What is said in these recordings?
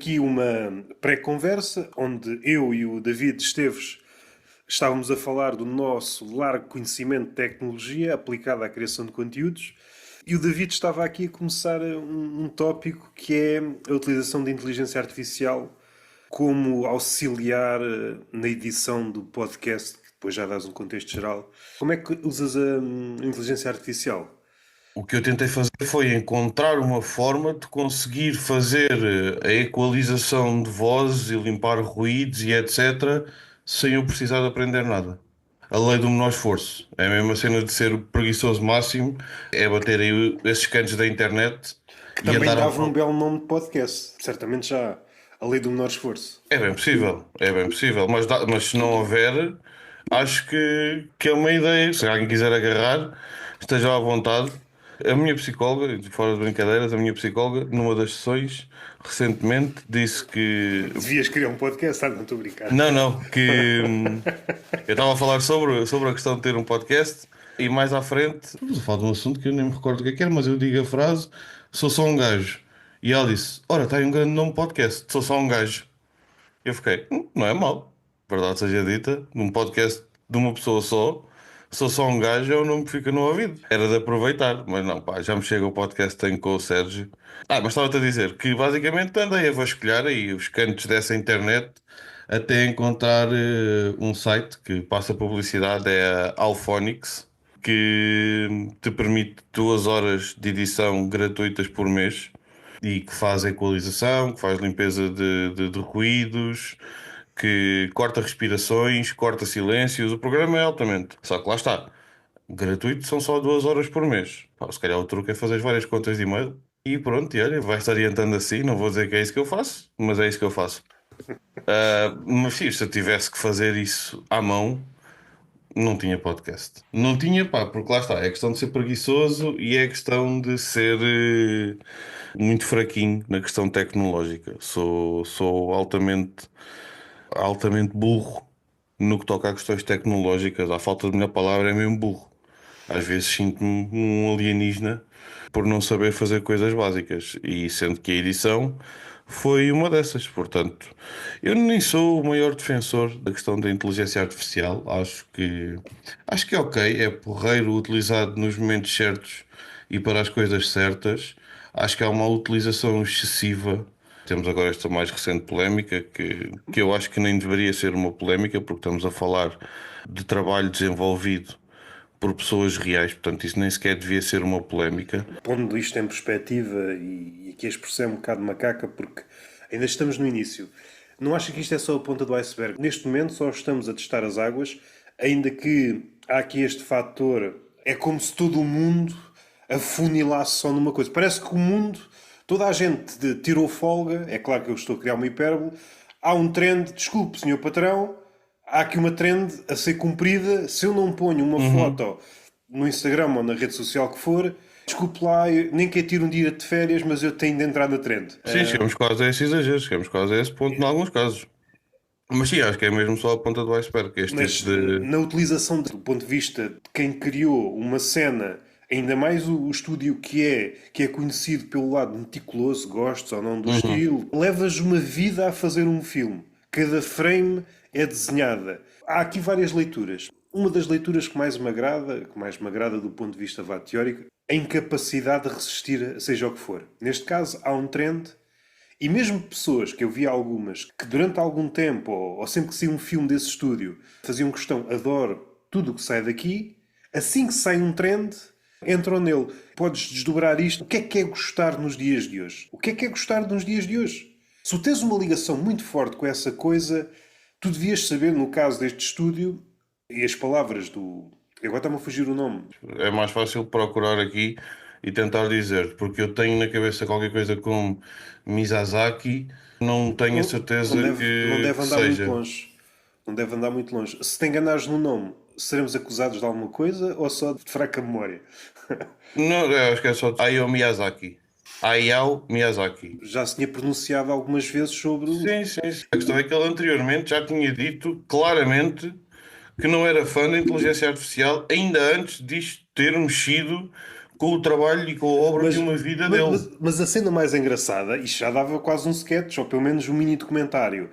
aqui uma pré-conversa onde eu e o David Esteves estávamos a falar do nosso largo conhecimento de tecnologia aplicada à criação de conteúdos e o David estava aqui a começar um tópico que é a utilização de inteligência artificial como auxiliar na edição do podcast, que depois já dás um contexto geral. Como é que usas a inteligência artificial? O que eu tentei fazer foi encontrar uma forma de conseguir fazer a equalização de vozes e limpar ruídos e etc. sem eu precisar de aprender nada. A lei do menor esforço. É a mesma cena de ser o preguiçoso máximo, é bater aí esses cantos da internet Que e também andar à dava um procura. belo nome de podcast. Certamente já a lei do menor esforço. É bem possível, mas se não houver, acho que é uma ideia. Se alguém quiser agarrar, esteja à vontade. A minha psicóloga, fora de brincadeiras, a minha psicóloga, numa das sessões, recentemente, disse que. Devias criar um podcast, não estou a brincar. Não, que eu estava a falar sobre a questão de ter um podcast e mais à frente. Estamos a falar de um assunto que eu nem me recordo o que é que era, mas eu digo a frase: sou só um gajo. E ela disse: ora, está aí um grande nome podcast, sou só um gajo. Eu fiquei, não é mau, verdade seja dita, num podcast de uma pessoa só, sou só um gajo, é o nome que fica no ouvido. Era de aproveitar, mas não, pá, já me chega o podcast que tenho com o Sérgio. Mas estava-te a dizer que basicamente andei a vasculhar aí os cantos dessa internet até encontrar um site que passa publicidade, é a Alphonics, que te permite 2 horas de edição gratuitas por mês e que faz equalização, que faz limpeza de ruídos, que corta respirações, corta silêncios. O programa é altamente. Só que lá está. Gratuito são só 2 horas por mês. Pá, se calhar o truque é fazer várias contas de e-mail. E pronto, e olha, vai-se orientando assim. Não vou dizer que é isso que eu faço, mas é isso que eu faço. Mas sim, se eu tivesse que fazer isso à mão, não tinha podcast. Não tinha, pá, porque lá está. É questão de ser preguiçoso e é questão de ser muito fraquinho na questão tecnológica. Sou altamente burro no que toca a questões tecnológicas. À falta de melhor palavra, é mesmo burro. Às vezes sinto-me um alienígena por não saber fazer coisas básicas. E sendo que a edição foi uma dessas. Portanto, eu nem sou o maior defensor da questão da inteligência artificial. Acho que é ok, é porreiro utilizado nos momentos certos e para as coisas certas. Acho que há uma utilização excessiva. Temos agora esta mais recente polémica, que eu acho que nem deveria ser uma polémica, porque estamos a falar de trabalho desenvolvido por pessoas reais, portanto, isso nem sequer devia ser uma polémica. Pondo isto em perspectiva, e aqui a expressão é um bocado macaca, porque ainda estamos no início. Não acha que isto é só a ponta do iceberg? Neste momento só estamos a testar as águas, ainda que há aqui este fator, é como se todo o mundo afunilasse só numa coisa. Parece que o mundo, toda a gente tirou folga, é claro que eu estou a criar uma hipérbole, há um trend, desculpe, senhor patrão, há aqui uma trend a ser cumprida. Se eu não ponho uma Uhum. foto no Instagram ou na rede social que for, desculpe lá, eu nem quero tirar um dia de férias, mas eu tenho de entrar na trend. Sim, chegamos quase a esse exagero, chegamos quase a esse ponto em alguns casos. Mas sim, acho que é mesmo só a ponta do iceberg, que este tipo Mas de. na utilização do ponto de vista de quem criou uma cena, ainda mais o estúdio que é conhecido pelo lado meticuloso, gostes ou não do Uhum. estilo, levas uma vida a fazer um filme. Cada frame é desenhada. Há aqui várias leituras. Uma das leituras que mais me agrada do ponto de vista vá, teórico, a incapacidade de resistir a seja o que for. Neste caso, há um trend e mesmo pessoas, que eu vi algumas, que durante algum tempo, ou sempre que saía um filme desse estúdio, faziam questão, adoro tudo o que sai daqui, assim que sai um trend, entram nele. Podes desdobrar isto. O que é gostar nos dias de hoje? O que é gostar nos dias de hoje? Se tu tens uma ligação muito forte com essa coisa, tu devias saber, no caso deste estúdio, e as palavras do... Agora está-me a fugir o nome. É mais fácil procurar aqui e tentar dizer, porque eu tenho na cabeça qualquer coisa como Miyazaki, não tenho a Não, não certeza deve, não que deve andar muito seja. longe. Não deve andar muito longe. Se te enganares no nome, seremos acusados de alguma coisa ou só de fraca memória? Não, eu acho que é só Hayao Miyazaki. Hayao Miyazaki. Já se tinha pronunciado algumas vezes sobre o. Sim, sim, sim. A questão é que ele anteriormente já tinha dito claramente que não era fã da inteligência artificial, ainda antes disto ter mexido com o trabalho e com a obra de uma vida dele. Mas a cena mais engraçada, isto já dava quase um sketch, ou pelo menos um mini documentário.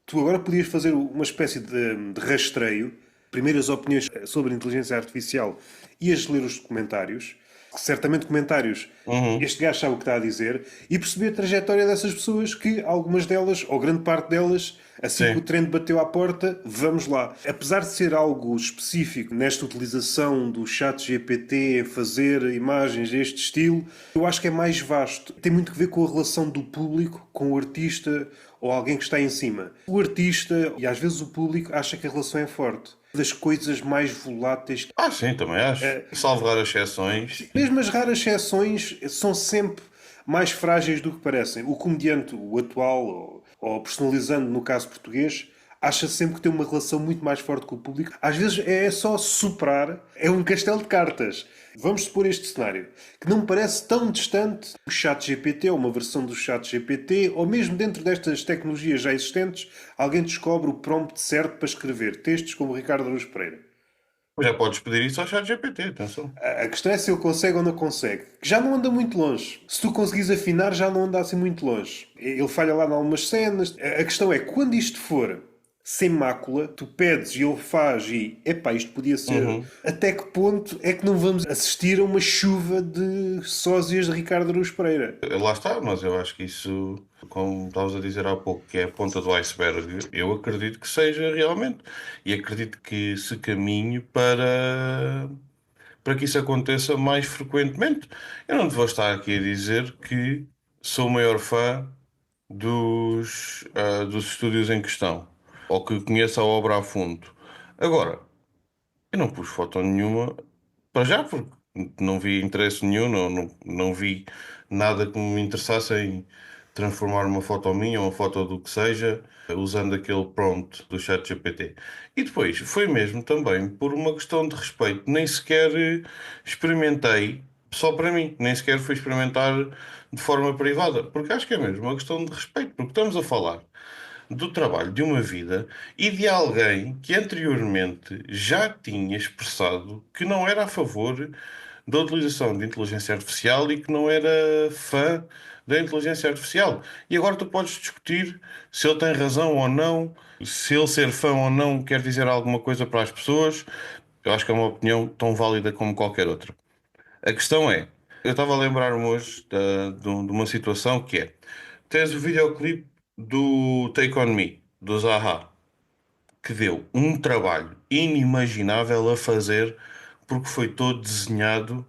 Tu agora podias fazer uma espécie de rastreio, primeiras opiniões sobre a inteligência artificial, ias ler os documentários, certamente comentários, Uhum. este gajo sabe o que está a dizer, e perceber a trajetória dessas pessoas, que algumas delas, ou grande parte delas, assim que o Sim. trend bateu à porta, vamos lá. Apesar de ser algo específico nesta utilização do chat GPT, fazer imagens deste estilo, eu acho que é mais vasto. Tem muito a ver com a relação do público com o artista ou alguém que está em cima. O artista e às vezes o público acha que a relação é forte. Das coisas mais voláteis. Sim, também acho. Salvo raras exceções. Mesmo as raras exceções são sempre mais frágeis do que parecem. O comediante, o atual, ou personalizando no caso português, acha sempre que tem uma relação muito mais forte com o público. Às vezes é só superar, é um castelo de cartas. Vamos supor este cenário, que não me parece tão distante do chat GPT, ou uma versão do chat GPT, ou mesmo dentro destas tecnologias já existentes, alguém descobre o prompt certo para escrever textos como o Ricardo Araújo Pereira. Já podes pedir isso ao chat GPT, atenção. A questão é se ele consegue ou não consegue. Já não anda muito longe. Se tu conseguires afinar, já não anda assim muito longe. Ele falha lá em algumas cenas. A questão é, quando isto for sem mácula, tu pedes e ele faz e, epá, isto podia ser... Uhum. Até que ponto é que não vamos assistir a uma chuva de sósias de Ricardo Araújo Pereira? Lá está, mas eu acho que isso, como estavas a dizer há pouco, que é a ponta do iceberg, eu acredito que seja realmente. E acredito que se caminhe para que isso aconteça mais frequentemente. Eu não te vou estar aqui a dizer que sou o maior fã dos estúdios em questão, ou que conheço a obra a fundo. Agora, eu não pus foto nenhuma para já, porque não vi interesse nenhum, não vi nada que me interessasse em transformar uma foto minha ou uma foto do que seja, usando aquele prompt do ChatGPT. E depois, foi mesmo também por uma questão de respeito. Nem sequer experimentei só para mim, nem sequer fui experimentar de forma privada, porque acho que é mesmo uma questão de respeito, porque estamos a falar do trabalho de uma vida e de alguém que anteriormente já tinha expressado que não era a favor da utilização de inteligência artificial e que não era fã da inteligência artificial. E agora tu podes discutir se ele tem razão ou não, se ele ser fã ou não quer dizer alguma coisa para as pessoas. Eu acho que é uma opinião tão válida como qualquer outra. A questão é, eu estava a lembrar-me hoje de uma situação que é, tens o videoclipe do Take On Me, do Zaha, que deu um trabalho inimaginável a fazer porque foi todo desenhado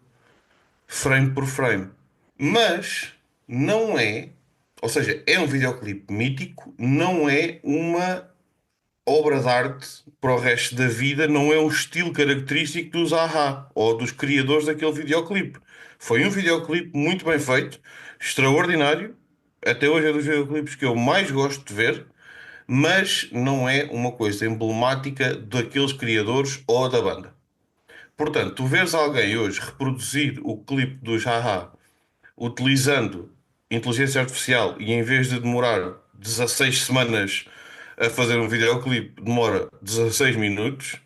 frame por frame. Mas não é, ou seja, é um videoclipe mítico, não é uma obra de arte para o resto da vida, não é o estilo característico dos Aha ou dos criadores daquele videoclipe. Foi um videoclipe muito bem feito, extraordinário. Até hoje é dos videoclipes que eu mais gosto de ver, mas não é uma coisa emblemática daqueles criadores ou da banda. Portanto, tu vês alguém hoje reproduzir o clipe dos Haha utilizando inteligência artificial e em vez de demorar 16 semanas a fazer um videoclipe, demora 16 minutos,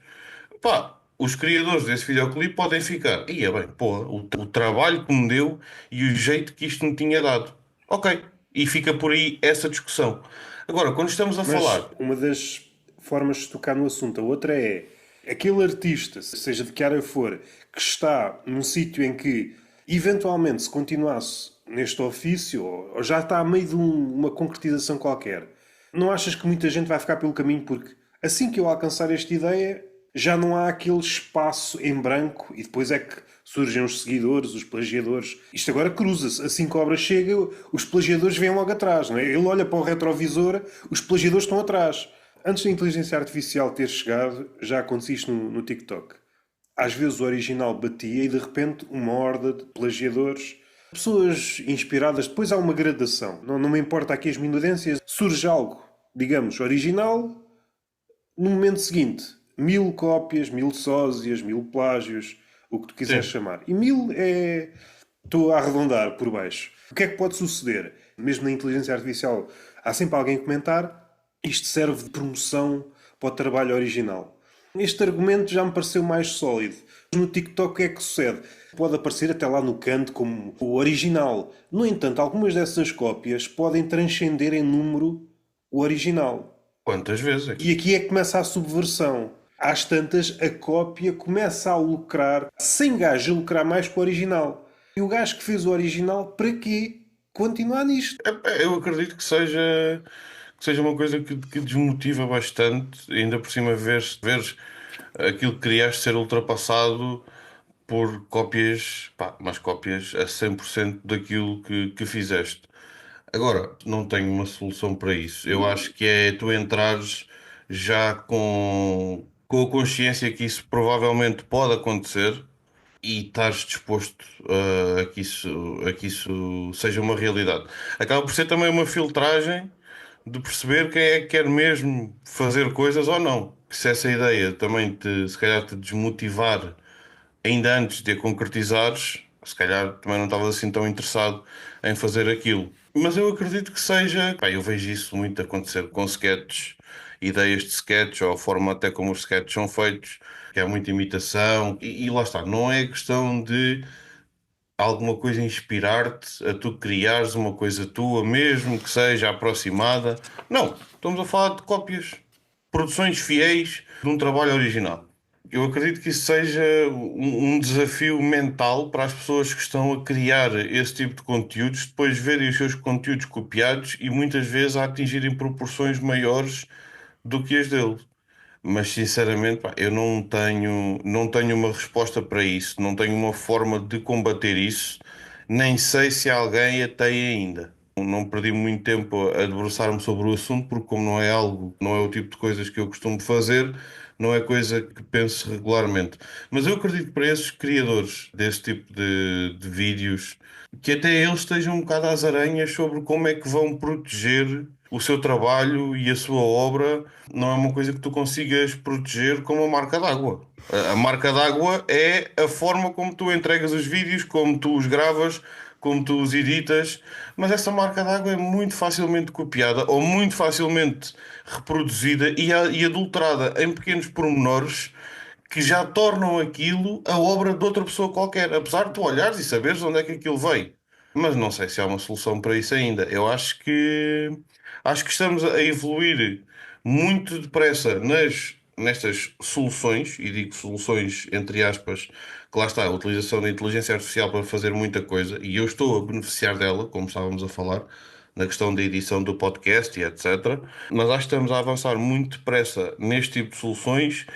pá, os criadores desse videoclipe podem ficar, ia bem, pô, o trabalho que me deu e o jeito que isto me tinha dado. Ok, e fica por aí essa discussão. Agora, quando estamos a Mas falar, uma das formas de tocar no assunto, a outra é aquele artista, seja de que área for, que está num sítio em que, eventualmente, se continuasse neste ofício, ou já está a meio de uma concretização qualquer, não achas que muita gente vai ficar pelo caminho porque assim que eu alcançar esta ideia, já não há aquele espaço em branco e depois é que surgem os seguidores, os plagiadores. Isto agora cruza-se. Assim que a obra chega, os plagiadores vêm logo atrás. Não é? Ele olha para o retrovisor, os plagiadores estão atrás. Antes da inteligência artificial ter chegado, já acontecia isto no TikTok. Às vezes o original batia e de repente uma horda de plagiadores, pessoas inspiradas. Depois há uma gradação. Não me importa aqui as minudências. Surge algo, digamos, original. No momento seguinte, 1000 cópias, 1000 sósias, 1000 plágios, o que tu quiseres sim, chamar. E 1000 é. Estou a arredondar por baixo. O que é que pode suceder? Mesmo na inteligência artificial, há sempre alguém a comentar. Isto serve de promoção para o trabalho original. Este argumento já me pareceu mais sólido. No TikTok, o que é que sucede? pode aparecer até lá no canto como o original. No entanto, algumas dessas cópias podem transcender em número o original. Quantas vezes? E aqui é que começa a subversão. Às tantas, a cópia começa a lucrar, sem gajo a lucrar mais que o original. E o gajo que fez o original, para quê? Continuar nisto. Eu acredito que seja uma coisa que desmotiva bastante, ainda por cima veres aquilo que criaste ser ultrapassado por cópias, pá, mas cópias a 100% daquilo que fizeste. Agora, não tenho uma solução para isso. Eu acho que é tu entrares já com a consciência que isso provavelmente pode acontecer e estares disposto a que isso seja uma realidade. Acaba por ser também uma filtragem de perceber quem é que quer mesmo fazer coisas ou não. Que se essa ideia também se calhar te desmotivar ainda antes de a concretizares, se calhar também não estavas assim tão interessado em fazer aquilo. Mas eu acredito que seja. Pá, eu vejo isso muito acontecer com sketches, ideias de sketch, ou a forma até como os sketches são feitos, que é muita imitação, e lá está, não é questão de alguma coisa inspirar-te a tu criares uma coisa tua, mesmo que seja aproximada. Não, estamos a falar de cópias, produções fiéis de um trabalho original. Eu acredito que isso seja um desafio mental para as pessoas que estão a criar esse tipo de conteúdos, depois verem os seus conteúdos copiados e muitas vezes a atingirem proporções maiores do que as deles. Mas sinceramente, pá, eu não tenho uma resposta para isso, não tenho uma forma de combater isso, nem sei se alguém a tem ainda. Não perdi muito tempo a debruçar-me sobre o assunto, porque como não é algo, não é o tipo de coisas que eu costumo fazer, não é coisa que penso regularmente. Mas eu acredito que para esses criadores desse tipo de vídeos, que até eles estejam um bocado às aranhas sobre como é que vão proteger o seu trabalho e a sua obra. Não é uma coisa que tu consigas proteger como a marca d'água. A marca d'água é a forma como tu entregas os vídeos, como tu os gravas, como tu os editas, mas essa marca d'água é muito facilmente copiada ou muito facilmente reproduzida e adulterada em pequenos pormenores que já tornam aquilo a obra de outra pessoa qualquer, apesar de tu olhares e saberes onde é que aquilo veio. Mas não sei se há uma solução para isso ainda. Eu acho que estamos a evoluir muito depressa nestas soluções, e digo soluções entre aspas, que lá está, a utilização da inteligência artificial para fazer muita coisa, e eu estou a beneficiar dela, como estávamos a falar, na questão da edição do podcast e etc. Mas acho que estamos a avançar muito depressa neste tipo de soluções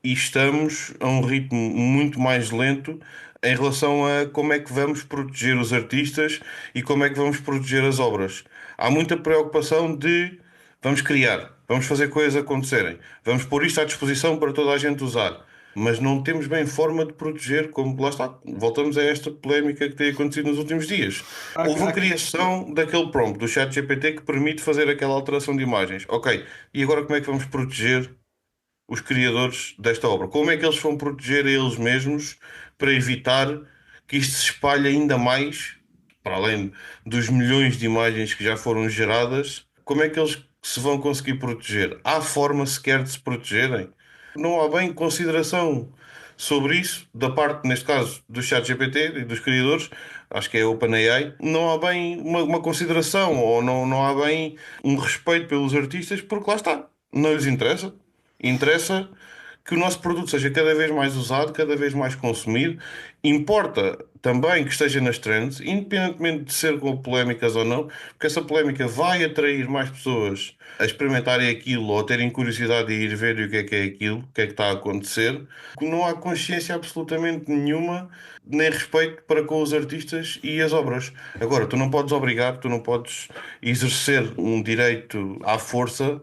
e estamos a um ritmo muito mais lento em relação a como é que vamos proteger os artistas e como é que vamos proteger as obras. Há muita preocupação de vamos criar, vamos fazer coisas acontecerem, vamos pôr isto à disposição para toda a gente usar. Mas não temos bem forma de proteger, como lá está, voltamos a esta polémica que tem acontecido nos últimos dias. Houve a criação daquele prompt do ChatGPT que permite fazer aquela alteração de imagens. Ok, e agora como é que vamos proteger os criadores desta obra? Como é que eles vão proteger a eles mesmos para evitar que isto se espalhe ainda mais, para além dos milhões de imagens que já foram geradas? Como é que eles se vão conseguir proteger? Há forma sequer de se protegerem? Não há bem consideração sobre isso, da parte, neste caso, do ChatGPT e dos criadores, acho que é a OpenAI, não há bem uma consideração ou não há bem um respeito pelos artistas, porque lá está, não lhes interessa. Interessa que o nosso produto seja cada vez mais usado, cada vez mais consumido. Importa também que esteja nas trends, independentemente de ser com polémicas ou não, porque essa polémica vai atrair mais pessoas a experimentarem aquilo ou a terem curiosidade de ir ver o que é aquilo, o que é que está a acontecer. Não há consciência absolutamente nenhuma, nem respeito para com os artistas e as obras. Agora, tu não podes obrigar, tu não podes exercer um direito à força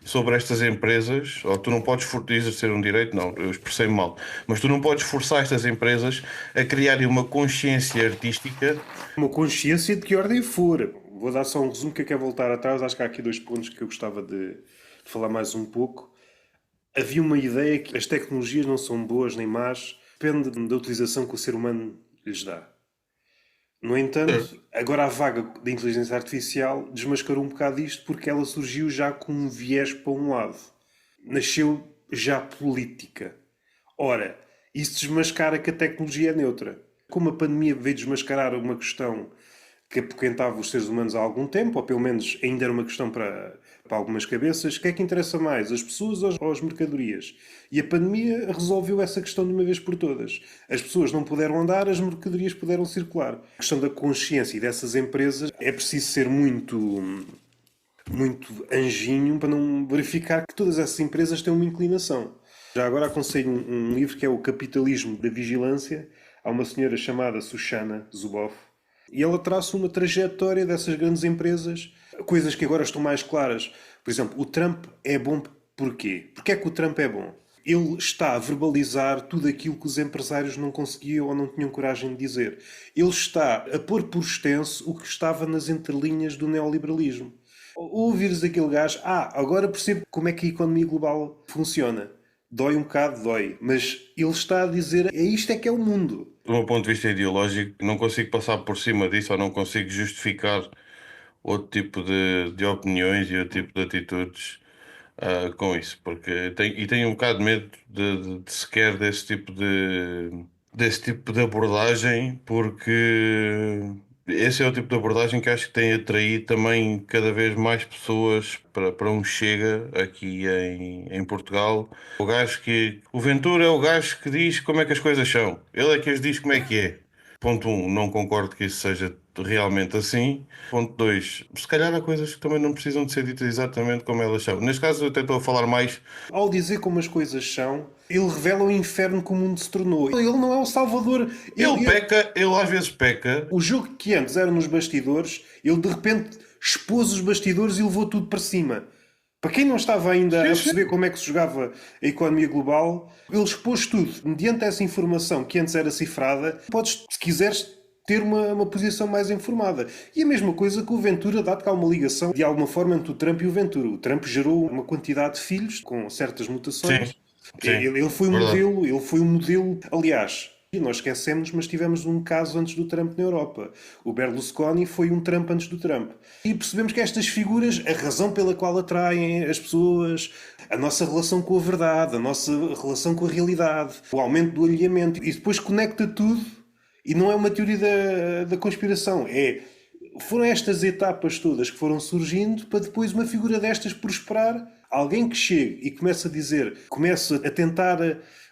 sobre estas empresas, ou tu não podes exercer um direito, não, eu expressei-me mal, mas tu não podes forçar estas empresas a criarem uma consciência artística. Uma consciência de que ordem for. Vou dar só um resumo que eu quero voltar atrás. Acho que há aqui dois pontos que eu gostava de falar mais um pouco. Havia uma ideia que as tecnologias não são boas nem más, depende da utilização que o ser humano lhes dá. No entanto, agora a vaga da inteligência artificial desmascarou um bocado isto porque ela surgiu já com um viés para um lado. Nasceu já política. Ora, isso desmascara que a tecnologia é neutra. Como a pandemia veio desmascarar uma questão que apoquentava os seres humanos há algum tempo, ou pelo menos ainda era uma questão para algumas cabeças, o que é que interessa mais, as pessoas ou as mercadorias? E a pandemia resolveu essa questão de uma vez por todas. As pessoas não puderam andar, as mercadorias puderam circular. A questão da consciência e dessas empresas é preciso ser muito anjinho para não verificar que todas essas empresas têm uma inclinação. Já agora aconselho um livro que é O Capitalismo da Vigilância. Há uma senhora chamada Shoshana Zuboff e ela traça uma trajetória dessas grandes empresas, coisas que agora estão mais claras. Por exemplo, o Trump é bom porquê? Porquê é que o Trump é bom? Ele está a verbalizar tudo aquilo que os empresários não conseguiam ou não tinham coragem de dizer. Ele está a pôr por extenso o que estava nas entrelinhas do neoliberalismo. Ouvires aquele gajo, agora percebo como é que a economia global funciona. Dói um bocado, dói. Mas ele está a dizer, isto é que é o mundo. Do meu ponto de vista ideológico, não consigo passar por cima disso ou não consigo justificar outro tipo de opiniões e outro tipo de atitudes com isso, porque tenho um bocado de medo de sequer desse tipo de abordagem, porque esse é o tipo de abordagem que acho que tem atraído também cada vez mais pessoas para um Chega aqui em Portugal. O Ventura é o gajo que diz como é que as coisas são. Ele é que as diz como é que é. Ponto um, não concordo que isso seja realmente assim. Ponto 2, se calhar há coisas que também não precisam de ser ditas exatamente como elas são. Neste caso, eu até estou a falar mais. Ao dizer como as coisas são, ele revela o inferno que o mundo se tornou. Ele não é o salvador. Ele às vezes peca. O jogo que antes era nos bastidores, ele de repente expôs os bastidores e levou tudo para cima. Para quem não estava ainda a perceber como é que se jogava a economia global, ele expôs tudo. Mediante essa informação que antes era cifrada, podes, se quiseres, ter uma posição mais informada. E a mesma coisa com o Ventura, dado que há uma ligação de alguma forma entre o Trump e o Ventura. O Trump gerou uma quantidade de filhos com certas mutações. Sim, sim, Ele foi um verdade. modelo, ele foi um modelo, aliás. E nós esquecemos, mas tivemos um caso antes do Trump na Europa. O Berlusconi foi um Trump antes do Trump. E percebemos que estas figuras, a razão pela qual atraem as pessoas, a nossa relação com a verdade, a nossa relação com a realidade, o aumento do alinhamento, e depois conecta tudo. E não é uma teoria da conspiração. Foram estas etapas todas que foram surgindo para depois uma figura destas prosperar. Alguém que chegue e começa a dizer, começa a tentar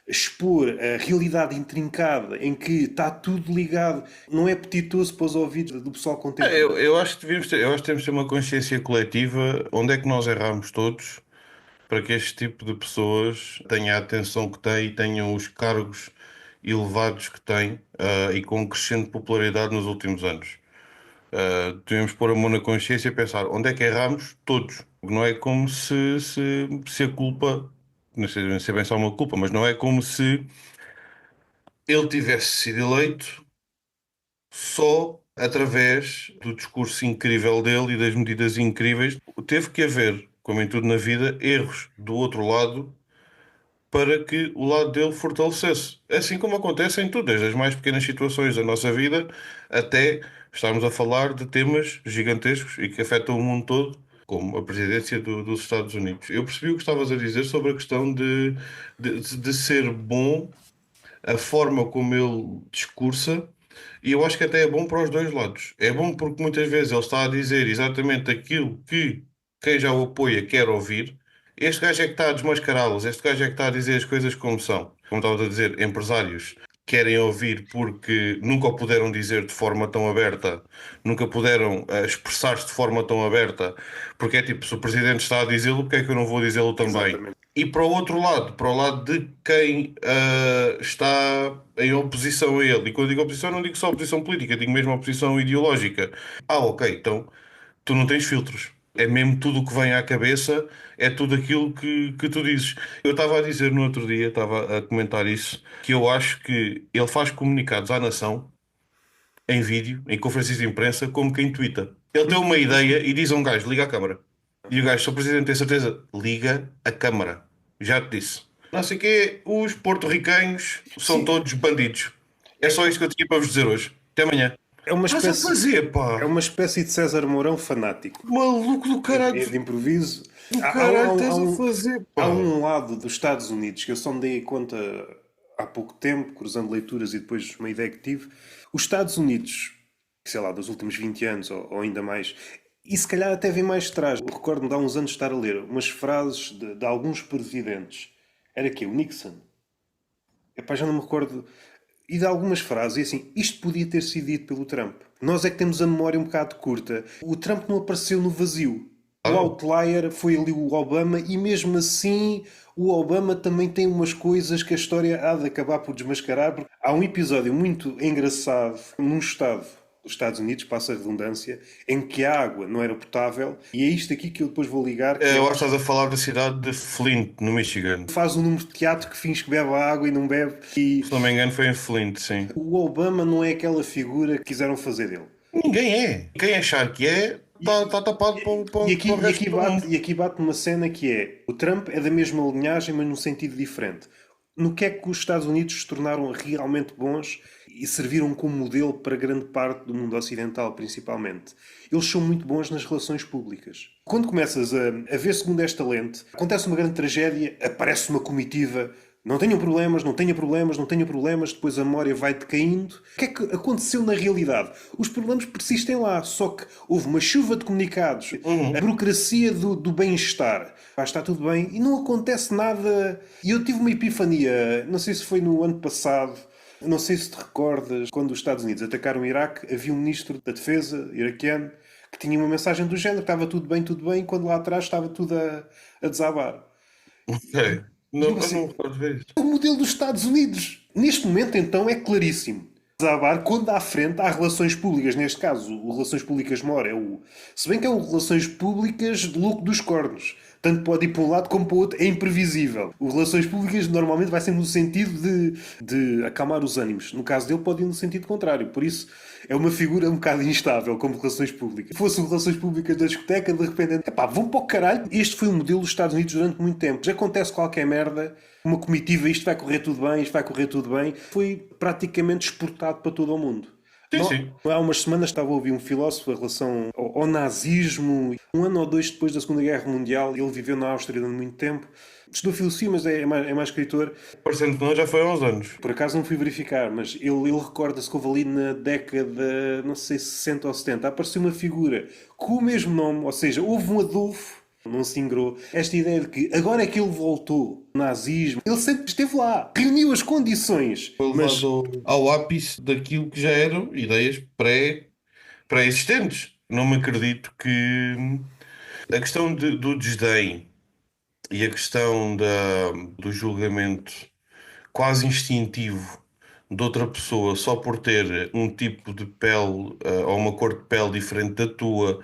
expor a realidade intrincada em que está tudo ligado, não é apetitoso para os ouvidos do pessoal contemporâneo. Eu acho que eu acho que temos de ter uma consciência coletiva onde é que nós erramos todos para que este tipo de pessoas tenham a atenção que têm e tenham os cargos elevados que têm e com crescente popularidade nos últimos anos. Devemos pôr a mão na consciência e pensar onde é que erramos todos. Não é como se a culpa, não sei bem se é uma culpa, mas não é como se ele tivesse sido eleito só através do discurso incrível dele e das medidas incríveis. Teve que haver, como em tudo na vida, erros do outro lado para que o lado dele fortalecesse. Assim como acontece em tudo, desde as mais pequenas situações da nossa vida até estarmos a falar de temas gigantescos e que afetam o mundo todo, como a presidência dos Estados Unidos. Eu percebi o que estavas a dizer sobre a questão de ser bom a forma como ele discursa, e eu acho que até é bom para os dois lados. É bom porque muitas vezes ele está a dizer exatamente aquilo que quem já o apoia quer ouvir. Este gajo é que está a desmascará-los, este gajo é que está a dizer as coisas como são. Como estava a dizer, empresários querem ouvir porque nunca o puderam dizer de forma tão aberta, nunca puderam expressar-se de forma tão aberta, porque é tipo, se o presidente está a dizê-lo, porque é que eu não vou dizê-lo também? Exatamente. E para o outro lado, para o lado de quem está em oposição a ele, e quando digo oposição, não digo só oposição política, digo mesmo oposição ideológica. Ok, então tu não tens filtros. É mesmo tudo o que vem à cabeça, é tudo aquilo que tu dizes. Eu estava a dizer no outro dia, estava a comentar isso, que eu acho que ele faz comunicados à nação, em vídeo, em conferências de imprensa, como quem twitta. Ele tem uma ideia e diz a um gajo, liga a câmara. E o gajo, Sr. Presidente, tem certeza? Liga a câmara. Já te disse. Não sei o quê, os porto-riquenhos são Sim, todos bandidos. É só isto que eu tinha para vos dizer hoje. Até amanhã. é uma Estás a espécie, fazer, é pá? uma espécie de César Mourão fanático. Maluco do caralho. De improviso. Do Há, há um, caralho há estás a um- fazer, há pá. um lado dos Estados Unidos que eu só me dei conta há pouco tempo, cruzando leituras e depois uma ideia que tive. Os Estados Unidos, sei lá, dos últimos 20 anos ou ainda mais, e se calhar até vem mais de trás. Eu recordo-me de há uns anos estar a ler umas frases de alguns presidentes. Era que o Nixon. Epá, já não me recordo. E de algumas frases, e assim, isto podia ter sido dito pelo Trump. Nós é que temos a memória um bocado curta. O Trump não apareceu no vazio. O outlier foi ali o Obama, e mesmo assim o Obama também tem umas coisas que a história há de acabar por desmascarar. Porque há um episódio muito engraçado num estado dos Estados Unidos, passa a redundância, em que a água não era potável, e é isto aqui que eu depois vou ligar, que Eu acho que estás a falar da cidade de Flint, no Michigan. faz um número de teatro que finge que bebe a água e não bebe, e Se não me engano, foi em Flint, sim. o Obama não é aquela figura que quiseram fazer dele. Ninguém é. Quem achar que é, está tapado para E aqui, o resto do mundo. e aqui bate uma cena que é: o Trump é da mesma linhagem, mas num sentido diferente. No que é que os Estados Unidos se tornaram realmente bons e serviram como modelo para grande parte do mundo ocidental, principalmente? Eles são muito bons nas relações públicas. Quando começas a ver segundo esta lente, acontece uma grande tragédia, aparece uma comitiva. Não tenham problemas, não tenham problemas, não tenham problemas, depois a memória vai decaindo. O que é que aconteceu na realidade? Os problemas persistem lá, só que houve uma chuva de comunicados, a burocracia do bem-estar. Está tudo bem e não acontece nada. E eu tive uma epifania, não sei se foi no ano passado, não sei se te recordas, quando os Estados Unidos atacaram o Iraque, havia um ministro da Defesa iraquiano que tinha uma mensagem do género, que estava tudo bem, quando lá atrás estava tudo a desabar. É. E Não, eu eu não assim, recordo ver isso. o modelo dos Estados Unidos. Neste momento, então, é claríssimo. Desabar quando à frente há relações públicas. Neste caso, o Relações Públicas Mora é o. Se bem que é o Relações Públicas de louco dos cornos. Tanto pode ir para um lado como para o outro. É imprevisível. O Relações Públicas normalmente vai sempre no sentido de acalmar os ânimos. No caso dele, pode ir no sentido contrário. Por isso, é uma figura um bocado instável como Relações Públicas. Se fosse Relações Públicas da discoteca, de repente, epá, vão para o caralho. Este foi o modelo dos Estados Unidos durante muito tempo. Já acontece qualquer merda, uma comitiva, isto vai correr tudo bem, isto vai correr tudo bem, foi praticamente exportado para todo o mundo. Sim, sim. Há umas semanas estava a ouvir um filósofo em relação ao nazismo. Um ano ou dois depois da Segunda Guerra Mundial, ele viveu na Áustria durante muito tempo. Estudou filosofia, mas é mais escritor. Parecendo que não, já foi há uns anos. Por acaso não fui verificar, mas ele recorda-se que houve ali na década, não sei, 60 ou 70, apareceu uma figura com o mesmo nome, ou seja, houve um Adolfo, não se ingrou. Esta ideia de que agora é que ele voltou, o nazismo, ele sempre esteve lá, reuniu as condições, Foi mas levado ao ápice daquilo que já eram ideias pré-existentes. Não me acredito que a questão do desdém e a questão do julgamento quase instintivo de outra pessoa só por ter um tipo de pele, ou uma cor de pele diferente da tua,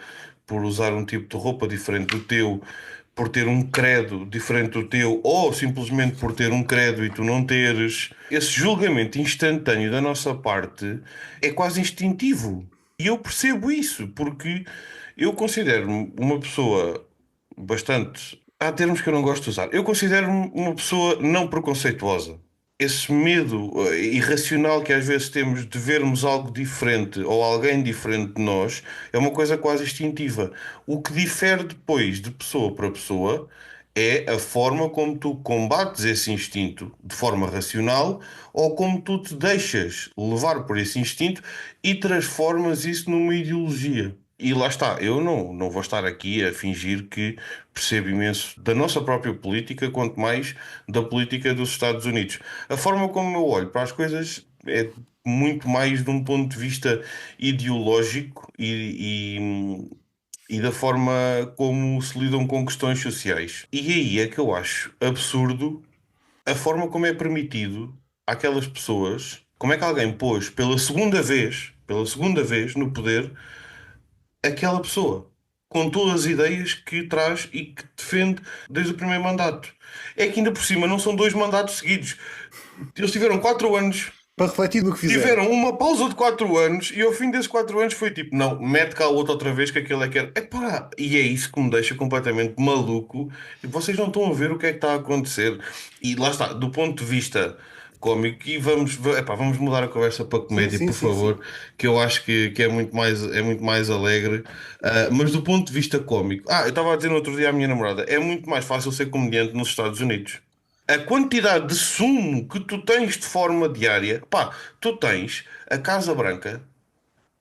por usar um tipo de roupa diferente do teu, por ter um credo diferente do teu, ou simplesmente por ter um credo e tu não teres. Esse julgamento instantâneo da nossa parte é quase instintivo. E eu percebo isso, porque eu considero-me uma pessoa bastante. Há termos que eu não gosto de usar. Eu considero-me uma pessoa não preconceituosa. Esse medo irracional que às vezes temos de vermos algo diferente ou alguém diferente de nós é uma coisa quase instintiva. O que difere depois de pessoa para pessoa é a forma como tu combates esse instinto de forma racional ou como tu te deixas levar por esse instinto e transformas isso numa ideologia. E lá está, eu não vou estar aqui a fingir que percebo imenso da nossa própria política, quanto mais da política dos Estados Unidos. A forma como eu olho para as coisas é muito mais de um ponto de vista ideológico e da forma como se lidam com questões sociais. E aí é que eu acho absurdo a forma como é permitido àquelas pessoas, como é que alguém pôs pela segunda vez no poder aquela pessoa, com todas as ideias que traz e que defende desde o primeiro mandato. É que ainda por cima não são dois mandatos seguidos. Eles tiveram 4 anos, para refletir no que fizeram. tiveram uma pausa de 4 anos e ao fim desses 4 anos foi tipo, não, mete cá o outro outra vez que aquele é que era. Epá, e é isso que me deixa completamente maluco. E vocês não estão a ver o que é que está a acontecer. E lá está, do ponto de vista cómico, e vamos mudar a conversa para Sim, comédia, sim, por sim, sim. favor, que eu acho que é muito mais alegre. Mas do ponto de vista cómico, eu estava a dizer no outro dia à minha namorada, é muito mais fácil ser comediante nos Estados Unidos. A quantidade de sumo que tu tens de forma diária, pá, tu tens a Casa Branca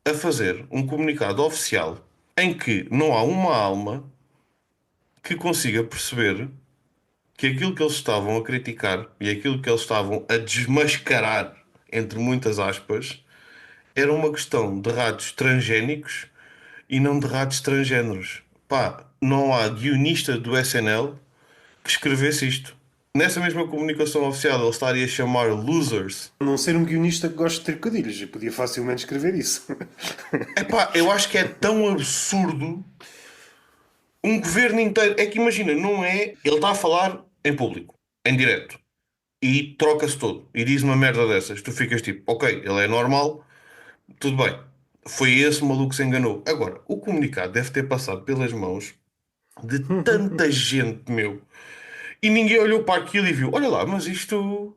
a fazer um comunicado oficial em que não há uma alma que consiga perceber que aquilo que eles estavam a criticar e aquilo que eles estavam a desmascarar, entre muitas aspas, era uma questão de ratos transgénicos e não de ratos transgêneros. Pá, não há guionista do SNL que escrevesse isto. Nessa mesma comunicação oficial, ele estaria a chamar losers. A não ser um guionista que gosta de trocadilhos, eu podia facilmente escrever isso. Epá, eu acho que é tão absurdo um governo inteiro. É que imagina, não é. Ele está a falar em público, em direto, e troca-se todo, e diz uma merda dessas. Tu ficas tipo, ok, ele é normal, tudo bem. Foi esse maluco que se enganou. Agora, o comunicado deve ter passado pelas mãos de tanta gente, meu. E ninguém olhou para aquilo e viu: olha lá, mas isto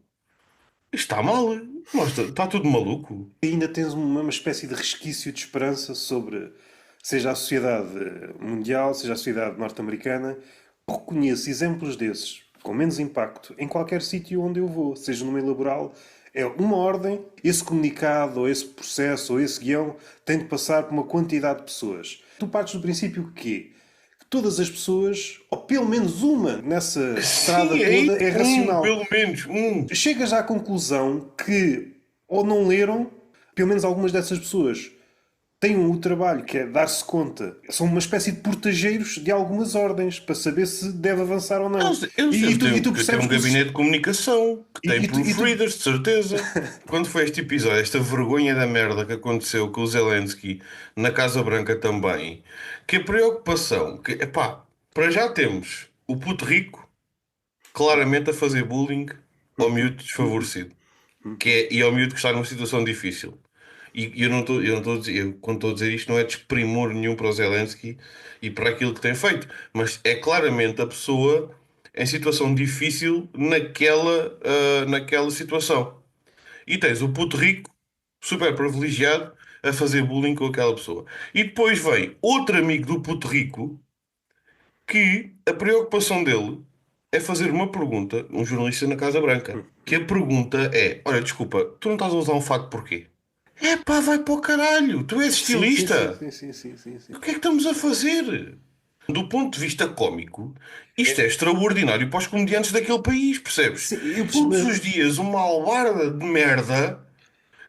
está mal. Mostra, está tudo maluco. E ainda tens uma espécie de resquício de esperança sobre, seja a sociedade mundial, seja a sociedade norte-americana. Eu reconheço exemplos desses, com menos impacto, em qualquer sítio onde eu vou, seja no meio laboral. É uma ordem, esse comunicado, ou esse processo, ou esse guião, tem de passar por uma quantidade de pessoas. Tu partes do princípio que todas as pessoas, ou pelo menos uma nessa estrada Sim, é toda, isso. é racional. Pelo menos um. Chegas à conclusão que ou não leram, pelo menos algumas dessas pessoas têm o trabalho que é dar-se conta. São uma espécie de portageiros de algumas ordens para saber se deve avançar ou não. Eles E, devem tu, e ter, tu ter percebes um que gabinete de comunicação que tem e tu proofreaders, de certeza. Quando foi este episódio, esta vergonha da merda que aconteceu com o Zelensky na Casa Branca também, que a preocupação, que, epá, para já temos o puto rico claramente a fazer bullying ao miúdo desfavorecido, e ao miúdo que está numa situação difícil. E eu não estou a dizer, quando estou a dizer isto, não é desprimor nenhum para o Zelensky e para aquilo que tem feito, mas é claramente a pessoa em situação difícil naquela situação. E tens o puto rico, super privilegiado, a fazer bullying com aquela pessoa. E depois vem outro amigo do puto rico que a preocupação dele é fazer uma pergunta, um jornalista na Casa Branca, que a pergunta é: olha, desculpa, tu não estás a usar um fato porquê? É pá, vai para o caralho, tu és sim, sim, sim, estilista. sim, sim, sim, sim, sim. O que é que estamos a fazer? Do ponto de vista cómico, isto é extraordinário para os comediantes daquele país, percebes? Sim, eu Todos os percebo, dias uma albarda de merda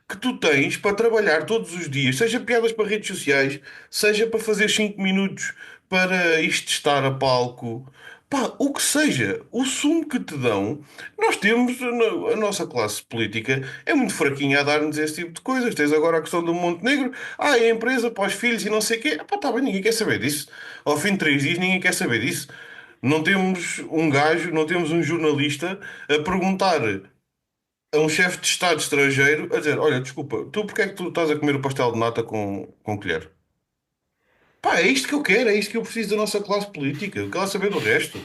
que tu tens para trabalhar todos os dias, seja piadas para redes sociais, seja para fazer 5 minutos para isto estar a palco, pá, o que seja, o sumo que te dão, nós temos, a nossa classe política é muito fraquinha a dar-nos esse tipo de coisas. Tens agora a questão do Montenegro, é a empresa para os filhos e não sei o quê, pá, tá bem, ninguém quer saber disso. Ao fim de 3 dias, ninguém quer saber disso. Não temos um gajo, não temos um jornalista a perguntar a um chefe de Estado estrangeiro a dizer: olha, desculpa, tu porque é que tu estás a comer o pastel de nata com colher? Pá, é isto que eu quero, é isto que eu preciso da nossa classe política. Eu quero saber do resto.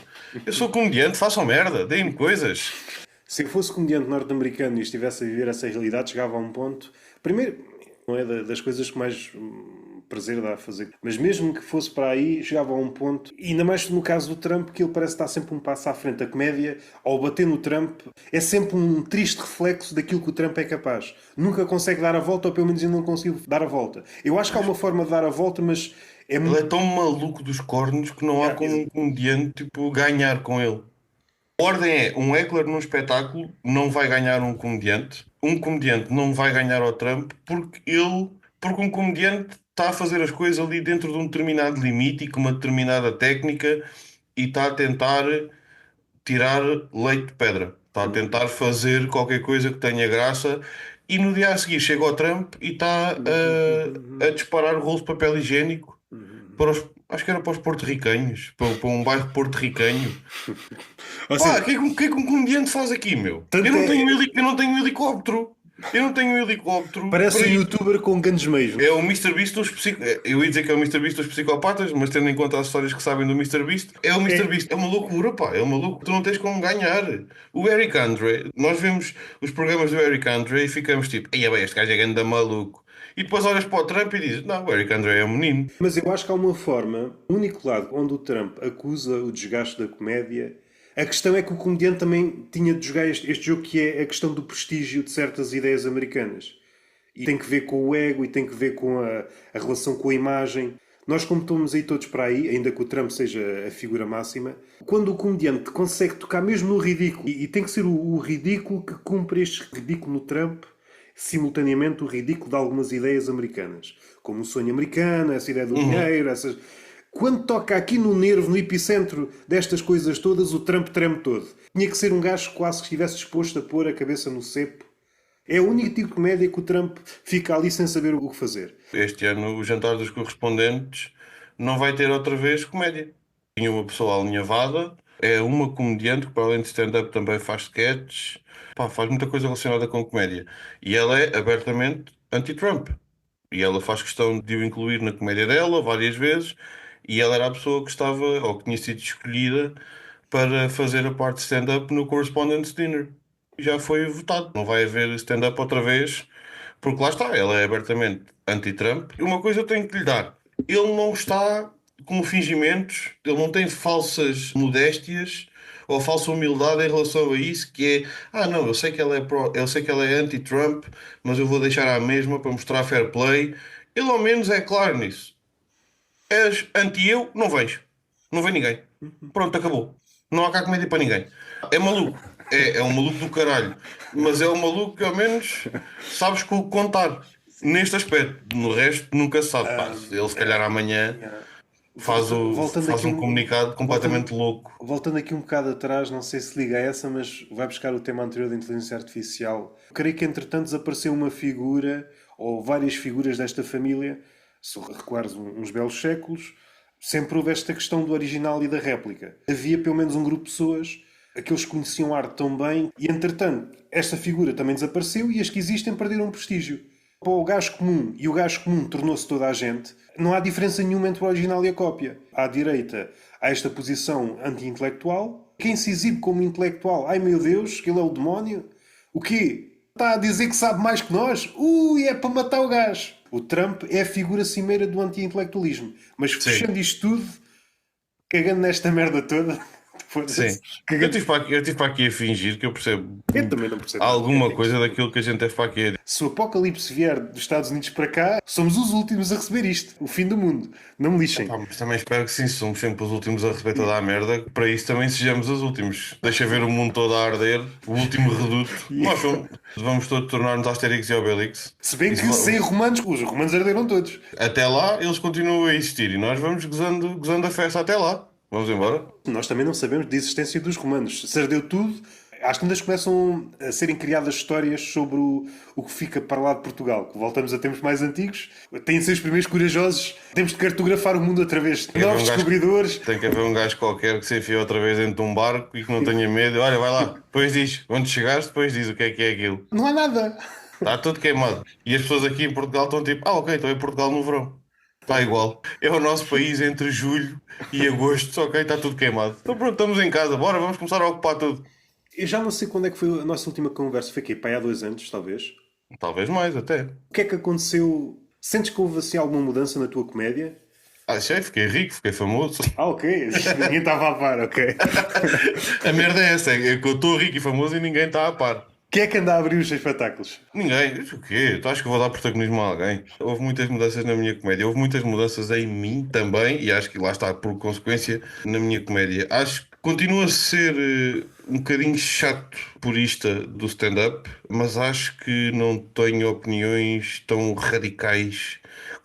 Eu sou comediante, façam merda, deem-me coisas. se eu fosse comediante norte-americano e estivesse a viver essa realidade, chegava a um ponto. Primeiro, não é das coisas que mais prazer dá a fazer, mas mesmo que fosse para aí, chegava a um ponto. E ainda mais no caso do Trump, que ele parece estar sempre um passo à frente. A comédia, ao bater no Trump, é sempre um triste reflexo daquilo que o Trump é capaz. Nunca consegue dar a volta, ou pelo menos ainda não conseguiu dar a volta. Eu acho que há uma forma de dar a volta, mas é Ele é muito. tão maluco dos cornos que não há como um comediante tipo, ganhar com ele. A ordem é: um heckler num espetáculo não vai ganhar um comediante não vai ganhar ao Trump porque um comediante está a fazer as coisas ali dentro de um determinado limite e com uma determinada técnica e está a tentar tirar leite de pedra. Está a tentar fazer qualquer coisa que tenha graça e no dia a seguir chega ao Trump e está a disparar rolos de papel higiênico para acho que era para os porto-ricanhos, para um bairro porto-ricanho. Ou Pá, seja, o que é que um comediante faz aqui, meu? Eu tanto não é. tenho, eu não tenho helicóptero. Eu não tenho helicóptero Parece para um isso. youtuber com ganhos meios. É o MrBeast dos Eu ia dizer que é o MrBeast dos psicopatas, mas tendo em conta as histórias que sabem do MrBeast, é o É, MrBeast. É uma loucura, pá. É uma loucura. Tu não tens como ganhar. O Eric Andre, nós vemos os programas do Eric Andre e ficamos tipo, ei, bem, este gajo é ganda maluco. E depois olhas para o Trump e dizes, não, o Eric Andre é um menino. mas eu acho que há uma forma, o único lado onde o Trump acusa o desgaste da comédia, A questão é que o comediante também tinha de jogar este jogo que é a questão do prestígio de certas ideias americanas. E tem que ver com o ego e tem que ver com a relação com a imagem. Nós, como estamos aí todos para aí, ainda que o Trump seja a figura máxima, quando o comediante consegue tocar mesmo no ridículo, e tem que ser o ridículo que cumpre este ridículo no Trump, simultaneamente o ridículo de algumas ideias americanas, como o sonho americano, essa ideia do dinheiro, essas... Quando toca aqui no nervo, no epicentro destas coisas todas, o Trump treme todo. Tinha que ser um gajo que quase que estivesse disposto a pôr a cabeça no cepo. É o único tipo de comédia que o Trump fica ali sem saber o que fazer. Este ano, o Jantar dos Correspondentes não vai ter outra vez comédia. Tinha uma pessoa alinhavada, é uma comediante que, para além de stand-up, também faz sketches, pá, faz muita coisa relacionada com comédia. E ela é abertamente anti-Trump. E ela faz questão de o incluir na comédia dela várias vezes. E ela era a pessoa que estava, ou que tinha sido escolhida para fazer a parte de stand-up no Correspondence Dinner. E já foi votado. Não vai haver stand-up outra vez, porque lá está, ela é abertamente anti-Trump. E uma coisa eu tenho que lhe dar: ele não está como fingimentos, ele não tem falsas modéstias ou falsa humildade em relação a isso, que é, não, eu sei que ela é eu sei que ela é anti-Trump, mas eu vou deixar à mesma para mostrar fair play. Ele ao menos é claro nisso. És anti-eu, não vejo. Não vê ninguém. Pronto, acabou. Não há cá comédia para ninguém. É maluco. É um maluco do caralho. Mas é um maluco que ao menos sabes contar. Neste aspecto. No resto, nunca se sabe. Pá, ele se calhar amanhã Voltando faz aqui um comunicado completamente louco. voltando aqui um bocado atrás, não sei se liga a essa, mas vai buscar o tema anterior da inteligência artificial. Creio que entretanto desapareceu uma figura, ou várias figuras desta família, se recuares uns belos séculos, sempre houve esta questão do original e da réplica. Havia pelo menos um grupo de pessoas, aqueles que conheciam a arte tão bem, e entretanto esta figura também desapareceu e as que existem perderam prestígio. Para o gajo comum, e o gajo comum tornou-se toda a gente, não há diferença nenhuma entre o original e a cópia. À direita há esta posição anti-intelectual. Quem se exibe como intelectual, ai meu Deus, que ele é o demónio. O quê? Está a dizer que sabe mais que nós? Ui, é para matar o gajo. O Trump é a figura cimeira do anti-intelectualismo. Mas Sim. fechando isto tudo, cagando nesta merda toda, Sim. cagando... Eu tive para aqui a fingir que eu percebo Eu também não percebo nada. alguma coisa daquilo que a gente teve para aqui a dizer. Se o apocalipse vier dos Estados Unidos para cá, somos os últimos a receber isto. O fim do mundo. Não me lixem. Pá, mas também espero que sim, somos sempre os últimos a receber toda a merda. Para isso também sejamos os últimos. Deixa ver o mundo todo a arder, o último reduto. Nós vamos todos tornar-nos Asterix e Obelix. Se bem Isso que sem romanos, os romanos arderam todos. até lá, eles continuam a existir e nós vamos gozando a festa até lá. Vamos embora? Nós também não sabemos da existência dos romanos. Se ardeu tudo, às tantas começam a serem criadas histórias sobre o que fica para lá de Portugal. Voltamos a tempos mais antigos. Têm de ser os primeiros corajosos. Temos de cartografar o mundo através de novos descobridores. Tem que haver um gajo qualquer que se enfia outra vez dentro de um barco e que não tenha medo. Olha, vai lá, depois diz, onde chegaste, depois diz o que é aquilo. Não há nada. Está tudo queimado. E as pessoas aqui em Portugal estão tipo, ok, estou em Portugal no verão. Está igual. É o nosso país entre julho e agosto, ok, está tudo queimado. Então pronto, estamos em casa, bora, vamos começar a ocupar tudo. Eu já não sei quando é que foi a nossa última conversa. Foi aqui, pai, há 2 anos, talvez. Talvez mais até. O que é que aconteceu? Sentes que houve assim alguma mudança na tua comédia? Achei, fiquei rico, fiquei famoso. Ah, ok. Ninguém estava a par, ok. A merda é essa, é que eu estou rico e famoso e ninguém está a par. Quem é que anda a abrir os seus espetáculos? Ninguém. Isso o quê? Tu achas que eu vou dar protagonismo a alguém? Houve muitas mudanças na minha comédia. Houve muitas mudanças em mim também. E acho que lá está, por consequência, na minha comédia. Acho que continua a ser um bocadinho chato purista do stand-up. Mas acho que não tenho opiniões tão radicais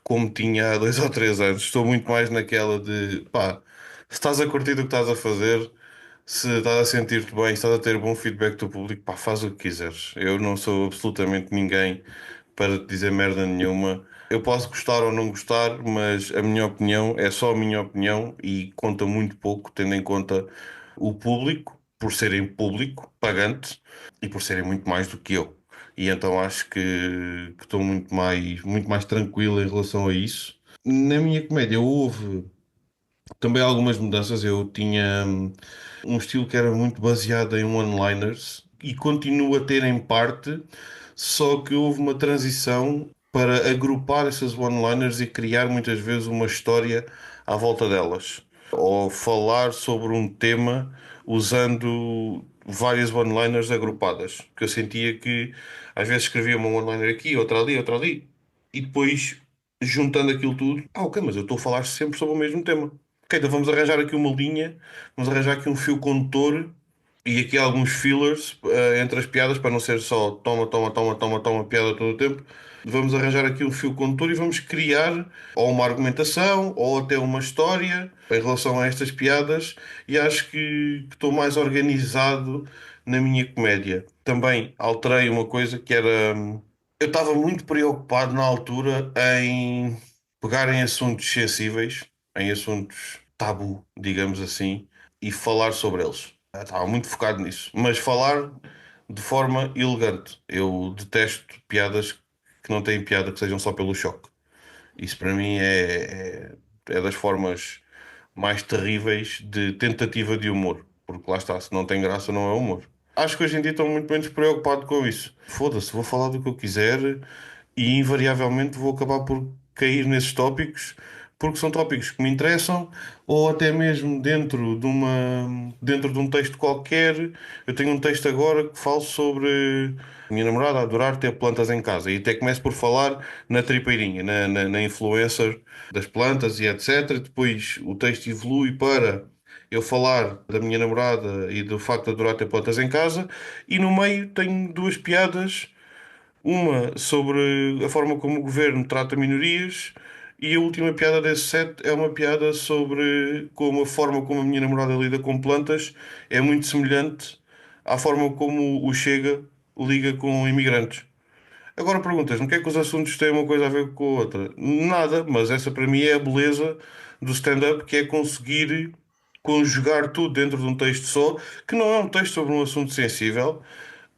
como tinha há 2 ou 3 anos. Estou muito mais naquela de... Pá, se estás a curtir o que estás a fazer... Se estás a sentir-te bem, se estás a ter bom feedback do público, pá, faz o que quiseres. Eu não sou absolutamente ninguém para te dizer merda nenhuma. Eu posso gostar ou não gostar, mas a minha opinião é só a minha opinião e conta muito pouco, tendo em conta o público, por serem público, pagante, e por serem muito mais do que eu. E então acho que estou muito mais tranquilo em relação a isso. Na minha comédia houve também algumas mudanças. Eu tinha um estilo que era muito baseado em one-liners e continuo a ter em parte, só que houve uma transição para agrupar essas one-liners e criar muitas vezes uma história à volta delas. Ou falar sobre um tema usando várias one-liners agrupadas, que eu sentia que às vezes escrevia uma one-liner aqui, outra ali, e depois juntando aquilo tudo, ok, mas eu estou a falar sempre sobre o mesmo tema. Ok, então vamos arranjar aqui uma linha, vamos arranjar aqui um fio condutor e aqui alguns fillers entre as piadas para não ser só toma, toma, toma, toma, toma, piada todo o tempo. Vamos arranjar aqui um fio condutor e vamos criar ou uma argumentação ou até uma história em relação a estas piadas e acho que estou mais organizado na minha comédia. Também alterei uma coisa que era. Eu estava muito preocupado na altura em pegar em assuntos sensíveis, em assuntos tabu, digamos assim, e falar sobre eles. Eu estava muito focado nisso, mas falar de forma elegante. Eu detesto piadas que não têm piada, que sejam só pelo choque. Isso para mim é das formas mais terríveis de tentativa de humor. Porque lá está, se não tem graça, não é humor. Acho que hoje em dia estou muito menos preocupado com isso. Foda-se, vou falar do que eu quiser e invariavelmente vou acabar por cair nesses tópicos porque são tópicos que me interessam ou até mesmo dentro de um texto qualquer. Eu tenho um texto agora que falo sobre a minha namorada adorar ter plantas em casa e até começo por falar na tripeirinha, na influencer das plantas e etc. Depois o texto evolui para eu falar da minha namorada e do facto de adorar ter plantas em casa e no meio tenho duas piadas, uma sobre a forma como o governo trata minorias, e a última piada desse set é uma piada sobre como a forma como a minha namorada lida com plantas é muito semelhante à forma como o Chega liga com imigrantes. Agora perguntas-me, o que é que os assuntos têm uma coisa a ver com a outra? Nada, mas essa para mim é a beleza do stand-up, que é conseguir conjugar tudo dentro de um texto só, que não é um texto sobre um assunto sensível,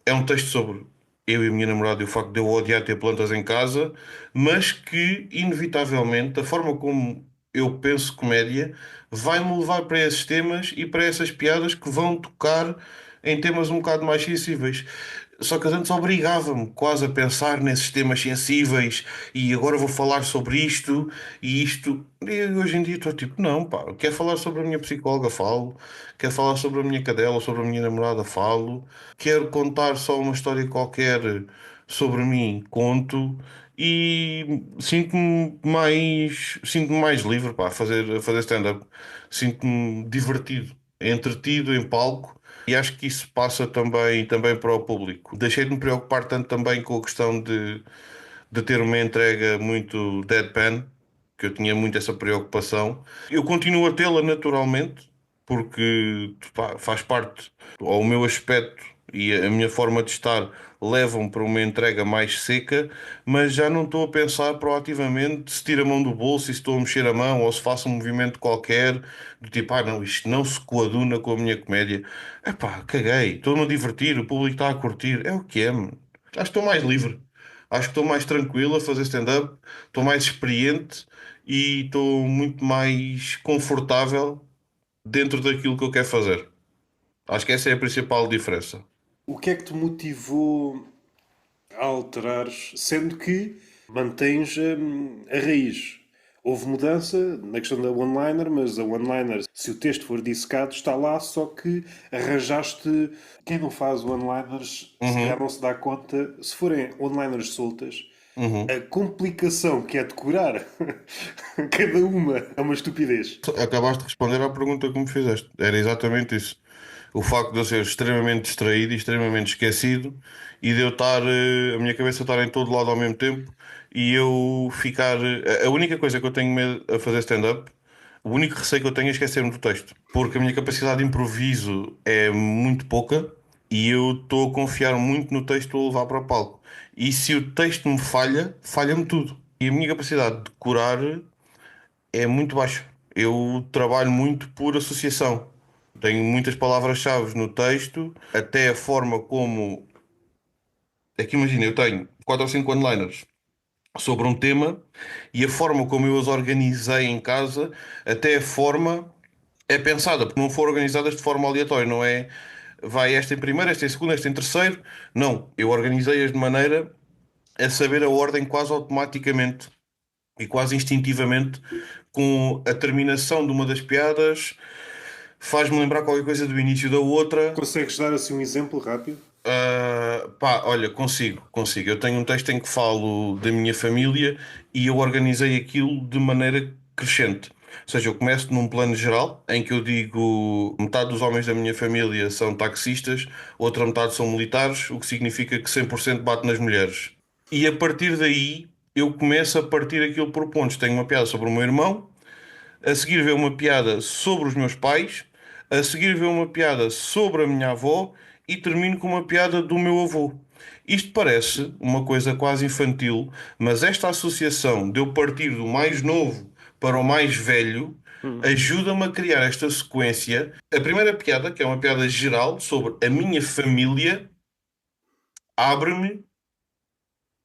é um texto sobre eu e a minha namorada e o facto de eu odiar ter plantas em casa, mas que, inevitavelmente, a forma como eu penso comédia vai-me levar para esses temas e para essas piadas que vão tocar em temas um bocado mais sensíveis. Só que antes obrigava-me quase a pensar nesses temas sensíveis e agora vou falar sobre isto e isto. E hoje em dia estou tipo, não, pá, quer falar sobre a minha psicóloga, falo. Quer falar sobre a minha cadela, sobre a minha namorada, falo. Quero contar só uma história qualquer sobre mim, conto. E sinto-me mais livre, pá, a fazer stand-up. Sinto-me divertido, entretido em palco. E acho que isso passa também para o público. Deixei de me preocupar tanto também com a questão de ter uma entrega muito deadpan, que eu tinha muito essa preocupação. Eu continuo a tê-la naturalmente, porque pá, faz parte, ou o meu aspecto e a minha forma de estar levam para uma entrega mais seca, mas já não estou a pensar proativamente se tiro a mão do bolso e se estou a mexer a mão ou se faço um movimento qualquer do tipo, não, isto não se coaduna com a minha comédia. Epá, caguei, estou-me a divertir, o público está a curtir, é o que é, mano. Acho que estou mais livre. Acho que estou mais tranquilo a fazer stand-up, estou mais experiente e estou muito mais confortável dentro daquilo que eu quero fazer. Acho que essa é a principal diferença. O que é que te motivou a alterares, sendo que mantens a raiz? Houve mudança na questão da one-liner, mas a one-liner, se o texto for dissecado, está lá, só que arranjaste. Quem não faz one-liners, se calhar Uhum, não se dá conta, se forem one-liners soltas, uhum. a complicação que é decorar cada uma é uma estupidez. Acabaste de responder à pergunta que me fizeste. Era exatamente isso. O facto de eu ser extremamente distraído e extremamente esquecido e de eu estar, a minha cabeça estar em todo lado ao mesmo tempo e eu ficar. A única coisa que eu tenho medo a fazer stand-up, o único receio que eu tenho é esquecer-me do texto. Porque a minha capacidade de improviso é muito pouca e eu estou a confiar muito no texto a levar para o palco. E se o texto me falha, falha-me tudo. E a minha capacidade de decorar é muito baixo. Eu trabalho muito por associação. Tenho muitas palavras-chave no texto, até a forma como. É que imagina, eu tenho 4 ou 5 one-liners sobre um tema e a forma como eu as organizei em casa, até a forma é pensada, porque não foram organizadas de forma aleatória, não é? Vai esta em primeiro, esta em segundo, esta em terceiro. Não, eu organizei-as de maneira a saber a ordem quase automaticamente e quase instintivamente com a terminação de uma das piadas faz-me lembrar qualquer coisa do início da outra. Consegues dar assim um exemplo rápido? Pá, olha, consigo. Eu tenho um texto em que falo da minha família e eu organizei aquilo de maneira crescente. Ou seja, eu começo num plano geral em que eu digo metade dos homens da minha família são taxistas, outra metade são militares, o que significa que 100% bate nas mulheres. E a partir daí eu começo a partir aquilo por pontos. Tenho uma piada sobre o meu irmão, a seguir veio uma piada sobre os meus pais, a seguir veio uma piada sobre a minha avó e termino com uma piada do meu avô. Isto parece uma coisa quase infantil, mas esta associação de eu partir do mais novo para o mais velho ajuda-me a criar esta sequência. A primeira piada, que é uma piada geral sobre a minha família, abre-me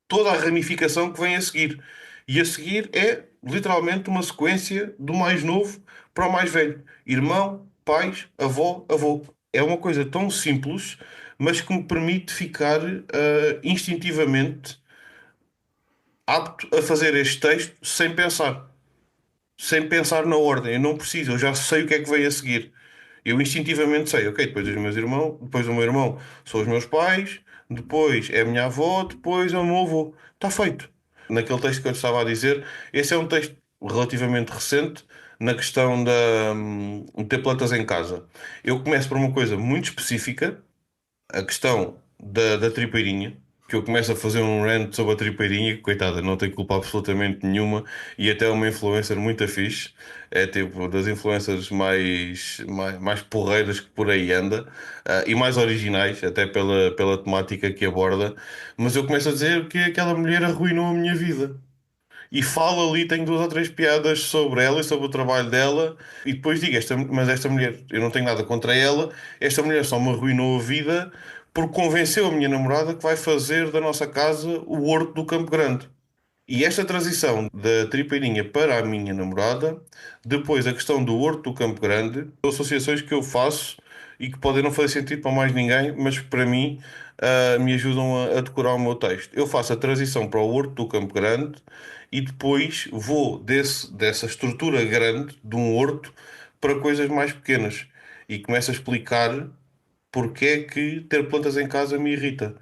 toda a ramificação que vem a seguir. E a seguir é literalmente uma sequência do mais novo para o mais velho. Irmão, pais, avó, avô. É uma coisa tão simples, mas que me permite ficar instintivamente apto a fazer este texto sem pensar. Sem pensar na ordem. Eu não preciso, eu já sei o que é que vem a seguir. Eu instintivamente sei, ok, depois dos meus irmãos, depois do meu irmão são os meus pais, depois é a minha avó, depois é o meu avô. Está feito. Naquele texto que eu te estava a dizer, esse é um texto relativamente recente na questão de ter plantas em casa. Eu começo por uma coisa muito específica, a questão da tripeirinha, que eu começo a fazer um rant sobre a tripeirinha, que coitada, não tem culpa absolutamente nenhuma, e até é uma influencer muito fixe, é tipo das influencers mais porreiras que por aí anda, e mais originais, até pela temática que aborda, mas eu começo a dizer que aquela mulher arruinou a minha vida. E falo ali, tenho duas ou três piadas sobre ela e sobre o trabalho dela, e depois digo, mas esta mulher, eu não tenho nada contra ela, esta mulher só me arruinou a vida porque convenceu a minha namorada que vai fazer da nossa casa o Horto do Campo Grande. E esta transição da tripeirinha para a minha namorada, depois a questão do Horto do Campo Grande, são associações que eu faço e que podem não fazer sentido para mais ninguém, mas que para mim me ajudam a decorar o meu texto. Eu faço a transição para o Horto do Campo Grande e depois vou dessa estrutura grande de um horto para coisas mais pequenas e começo a explicar porque é que ter plantas em casa me irrita.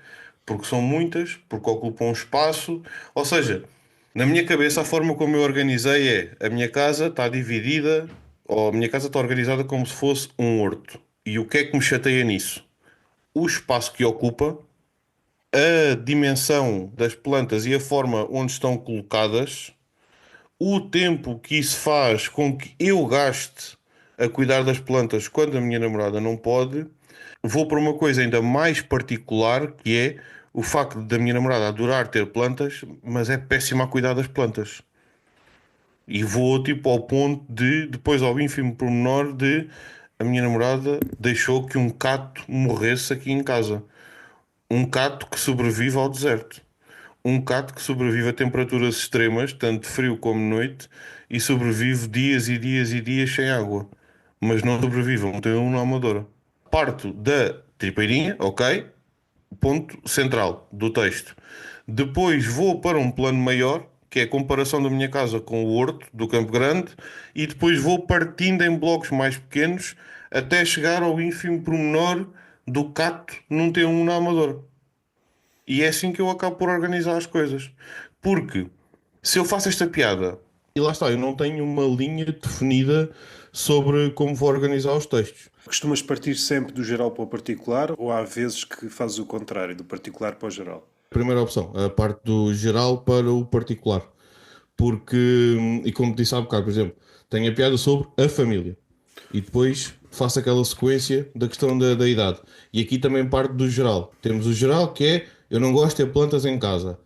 Porque são muitas, porque ocupam espaço, ou seja, na minha cabeça, a forma como eu organizei é: a minha casa está dividida, ou a minha casa está organizada como se fosse um horto. E o que é que me chateia nisso? O espaço que ocupa, a dimensão das plantas e a forma onde estão colocadas, o tempo que isso faz com que eu gaste a cuidar das plantas quando a minha namorada não pode. Vou para uma coisa ainda mais particular, que é o facto da minha namorada adorar ter plantas, mas é péssima a cuidar das plantas. E vou tipo ao ponto de, depois ao ínfimo pormenor de a minha namorada deixou que um cato morresse aqui em casa. Um cato que sobrevive ao deserto. Um cato que sobrevive a temperaturas extremas, tanto de frio como de noite, e sobrevive dias e dias e dias sem água. Mas não sobrevive, não tem uma amadora. Parto da tripeirinha, ok? Ponto central do texto. Depois vou para um plano maior, que é a comparação da minha casa com o Horto do Campo Grande, e depois vou partindo em blocos mais pequenos até chegar ao ínfimo pormenor do cato não ter um na Amadora. E é assim que eu acabo por organizar as coisas. Porque se eu faço esta piada, e lá está, eu não tenho uma linha definida sobre como vou organizar os textos. Costumas partir sempre do geral para o particular ou há vezes que fazes o contrário, do particular para o geral? Primeira opção, a parte do geral para o particular. Porque, e como disse há bocado, por exemplo, tenho a piada sobre a família. E depois faço aquela sequência da questão da idade. E aqui também parte do geral. Temos o geral que é eu não gosto de ter plantas em casa.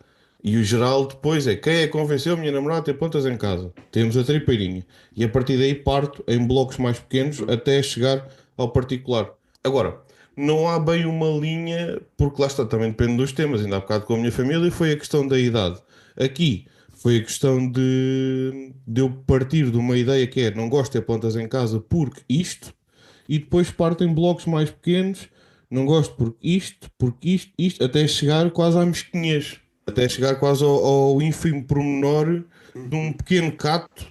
E o geral depois é quem é que convenceu a minha namorada a ter plantas em casa. Temos a tripeirinha. E a partir daí parto em blocos mais pequenos até chegar ao particular. Agora, não há bem uma linha, porque lá está, também depende dos temas. Ainda há bocado com a minha família foi a questão da idade. Aqui foi a questão de eu partir de uma ideia que é não gosto de ter plantas em casa porque isto, e depois parto em blocos mais pequenos, não gosto porque isto, até chegar quase à mesquinhez, até chegar quase ao ínfimo pormenor de um pequeno cato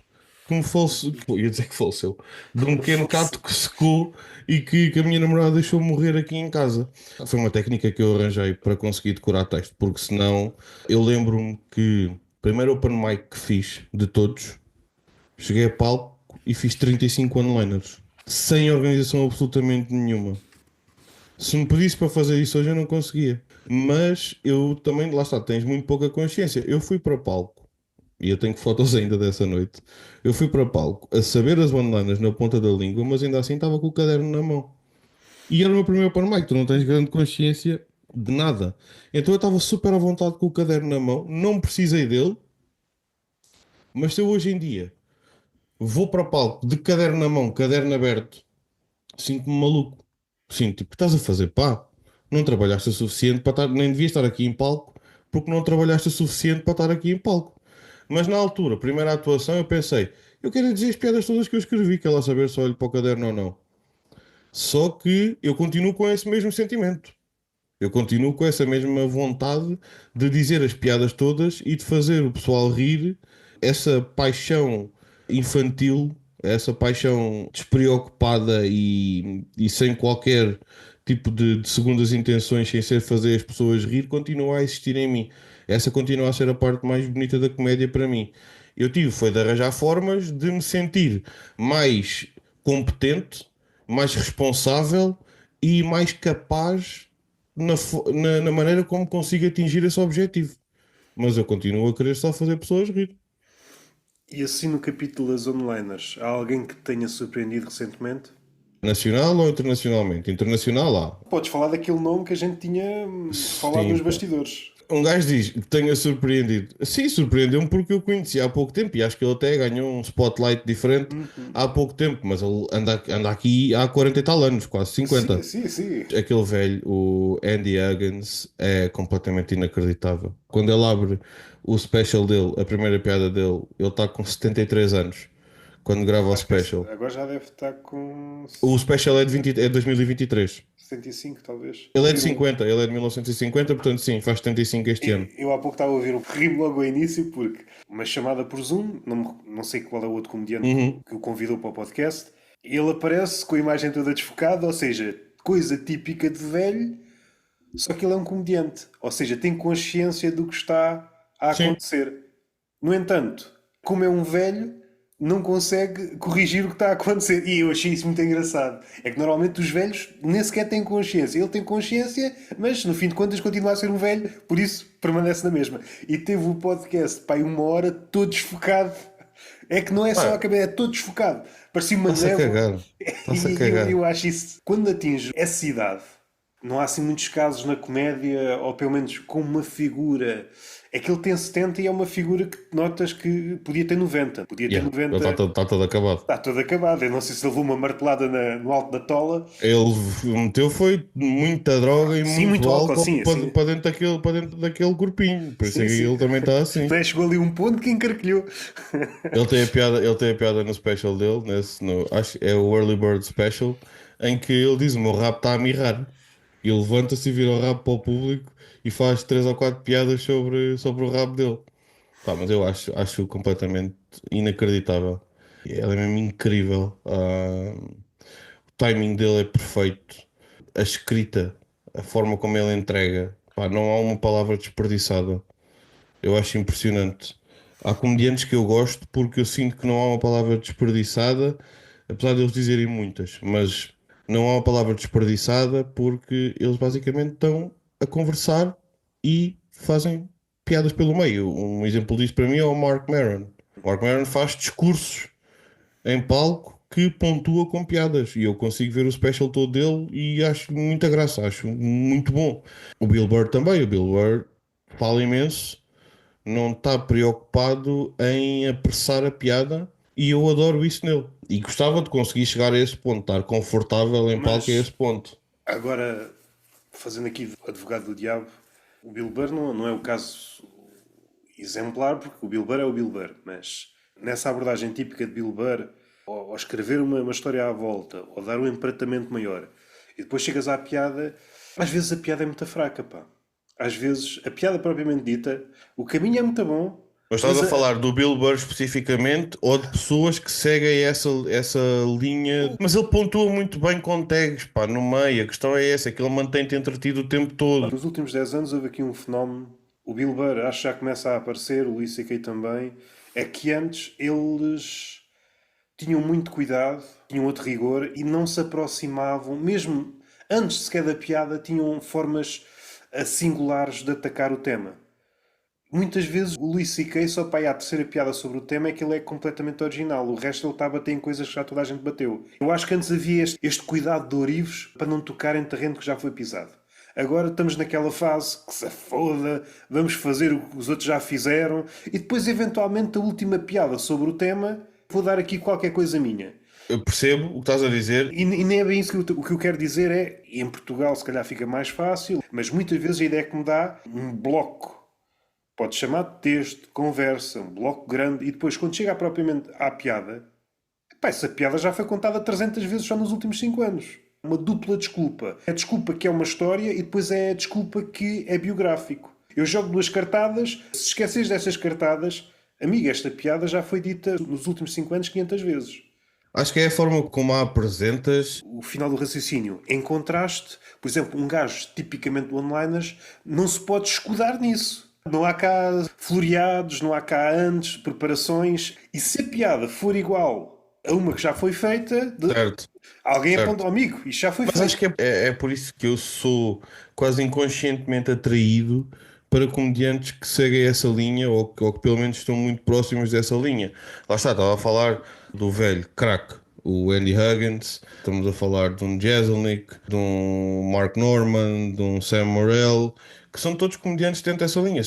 que me faleceu, ia dizer que faleceu, de um pequeno gato que secou e que a minha namorada deixou morrer aqui em casa. Foi uma técnica que eu arranjei para conseguir decorar texto, porque senão eu lembro-me que primeiro open mic que fiz de todos, cheguei a palco e fiz 35 one-liners, sem organização absolutamente nenhuma. Se me pedisse para fazer isso hoje eu não conseguia. Mas eu também, lá está, tens muito pouca consciência. Eu fui para palco, e eu tenho fotos ainda dessa noite. Eu fui para palco a saber as one-liners na ponta da língua, mas ainda assim estava com o caderno na mão. E era o meu primeiro open mic, tu não tens grande consciência de nada. Então eu estava super à vontade com o caderno na mão, não precisei dele, mas se eu hoje em dia vou para palco de caderno na mão, caderno aberto, sinto-me maluco. Sinto, tipo, estás a fazer pá. Não trabalhaste o suficiente para estar, nem devias estar aqui em palco, porque não trabalhaste o suficiente para estar aqui em palco. Mas na altura, primeira atuação, eu pensei, eu quero dizer as piadas todas que eu escrevi, que ela saber se olho para o caderno ou não. Só que eu continuo com esse mesmo sentimento. Eu continuo com essa mesma vontade de dizer as piadas todas e de fazer o pessoal rir, essa paixão infantil, essa paixão despreocupada e sem qualquer tipo de segundas intenções, sem ser fazer as pessoas rir, continua a existir em mim. Essa continua a ser a parte mais bonita da comédia para mim. Eu tive foi de arranjar formas de me sentir mais competente, mais responsável e mais capaz na maneira como consigo atingir esse objetivo. Mas eu continuo a querer só fazer pessoas rir. E assim no capítulo das onliners, há alguém que te tenha surpreendido recentemente? Nacional ou internacionalmente? Internacional há. Podes falar daquele nome que a gente tinha falado Sim, nos pá. bastidores. Um gajo diz que tenha surpreendido. Sim, surpreendeu-me porque eu conheci há pouco tempo e acho que ele até ganhou um spotlight diferente Uhum. há pouco tempo, mas ele anda aqui há 40 e tal anos, quase Sim, 50. sim, sim. Aquele velho, o Andy Huggins, é completamente inacreditável. Quando ele abre o special dele, a primeira piada dele, ele está com 73 anos. Quando grava o Acho que special. agora já deve estar com O special é de 20, é de 2023. 75, talvez. Ele é de Ouvir um. 50, ele é de 1950, portanto sim, faz 75 este ano. Eu há pouco estava a ouvir um rimo logo ao início, porque uma chamada por Zoom, não sei qual é o outro comediante Uhum. que o convidou para o podcast, e ele aparece com a imagem toda desfocada, ou seja, coisa típica de velho, só que ele é um comediante. Ou seja, tem consciência do que está a Sim. acontecer. No entanto, como é um velho, não consegue corrigir o que está a acontecer. E eu achei isso muito engraçado. É que normalmente os velhos nem sequer têm consciência. Ele tem consciência, mas no fim de contas continua a ser um velho, por isso permanece na mesma. E teve o podcast, pá, 1 hora todo desfocado. É que não é só a Pá, cabeça, é todo desfocado. Parecia uma está-se a névoa. cagar. Está-se a E eu cagar. acho isso. Quando atinge essa idade, não há assim muitos casos na comédia, ou pelo menos com uma figura. É que ele tem 70 e é uma figura que notas que podia ter 90. Podia ter Yeah, ele 90, está todo acabado. está todo acabado. Eu não sei se levou uma martelada no alto da tola. Ele meteu foi muita droga e Sim, muito muito álcool, álcool sim, assim. para dentro daquele corpinho. Por isso é Sim, que sim. ele também está assim. Mas chegou ali um ponto que encarquilhou. Ele tem a piada no special dele, acho que é o Early Bird Special, em que ele diz: o meu rabo está a mirrar. E ele levanta-se e vira o rabo para o público e faz 3 ou 4 piadas sobre o rabo dele. Pá, mas eu acho completamente inacreditável. Ele é mesmo incrível. O timing dele é perfeito. A escrita, a forma como ele entrega. Pá, não há uma palavra desperdiçada. Eu acho impressionante. Há comediantes que eu gosto porque eu sinto que não há uma palavra desperdiçada, apesar de eles dizerem muitas, mas não há uma palavra desperdiçada porque eles basicamente estão a conversar e fazem piadas pelo meio. Um exemplo disso para mim é o Mark Maron. O Mark Maron faz discursos em palco que pontua com piadas e eu consigo ver o special todo dele e acho muita graça, acho muito bom. O Bill Burr também, o Bill Burr fala imenso, não está preocupado em apressar a piada e eu adoro isso nele. E gostava de conseguir chegar a esse ponto, estar confortável em palco a Mas esse ponto. agora, fazendo aqui de advogado do diabo, o Bill Burr não é o caso exemplar, porque o Bill Burr é o Bill Burr, mas nessa abordagem típica de Bill Burr, ou escrever uma história à volta, ou dar um empratamento maior, e depois chegas à piada, às vezes a piada é muito fraca, pá. Às vezes a piada propriamente dita, o caminho é muito bom, Mas estás Mas a falar do Bill Burr especificamente ou de pessoas que seguem essa linha? Mas ele pontua muito bem com tags, pá, no meio. A questão é essa, é que ele mantém-te entretido o tempo todo. nos últimos 10 anos houve aqui um fenómeno. O Bill Burr acho que já começa a aparecer, o Louis C.K. também. É que antes eles tinham muito cuidado, tinham outro rigor e não se aproximavam, mesmo antes sequer da piada, tinham formas singulares de atacar o tema. Muitas vezes o Louis C.K. só para aí à terceira piada sobre o tema é que ele é completamente original. O resto ele está a bater em coisas que já toda a gente bateu. Eu acho que antes havia este cuidado de ourivos para não tocar em terreno que já foi pisado. Agora estamos naquela fase que se foda, vamos fazer o que os outros já fizeram e depois eventualmente a última piada sobre o tema vou dar aqui qualquer coisa minha. Eu percebo o que estás a dizer. E nem é bem isso que o que eu quero dizer é, e em Portugal se calhar fica mais fácil, mas muitas vezes a ideia que me dá um bloco. Pode chamar de texto, conversa, um bloco grande e depois, quando chega propriamente à piada, epá, essa piada já foi contada 300 vezes só nos últimos 5 anos. Uma dupla desculpa. É a desculpa que é uma história e depois é a desculpa que é biográfico. Eu jogo duas cartadas, se esqueces dessas cartadas, amigo, esta piada já foi dita nos últimos 5 anos 500 vezes. Acho que é a forma como a apresentas. O final do raciocínio. Em contraste, por exemplo, um gajo tipicamente do onliners não se pode escudar nisso. Não há cá floreados, não há cá antes, preparações. E se a piada for igual a uma que já foi feita, Certo, alguém aponta certo. ao amigo, isto já foi Mas acho feito. que é por isso que eu sou quase inconscientemente atraído para comediantes que seguem essa linha ou que pelo menos estão muito próximos dessa linha. Lá está, estava a falar do velho crack, o Andy Huggins, estamos a falar de um Jeselnik, de um Mark Norman, de um Sam Morrell, que são todos comediantes dentro dessa linha.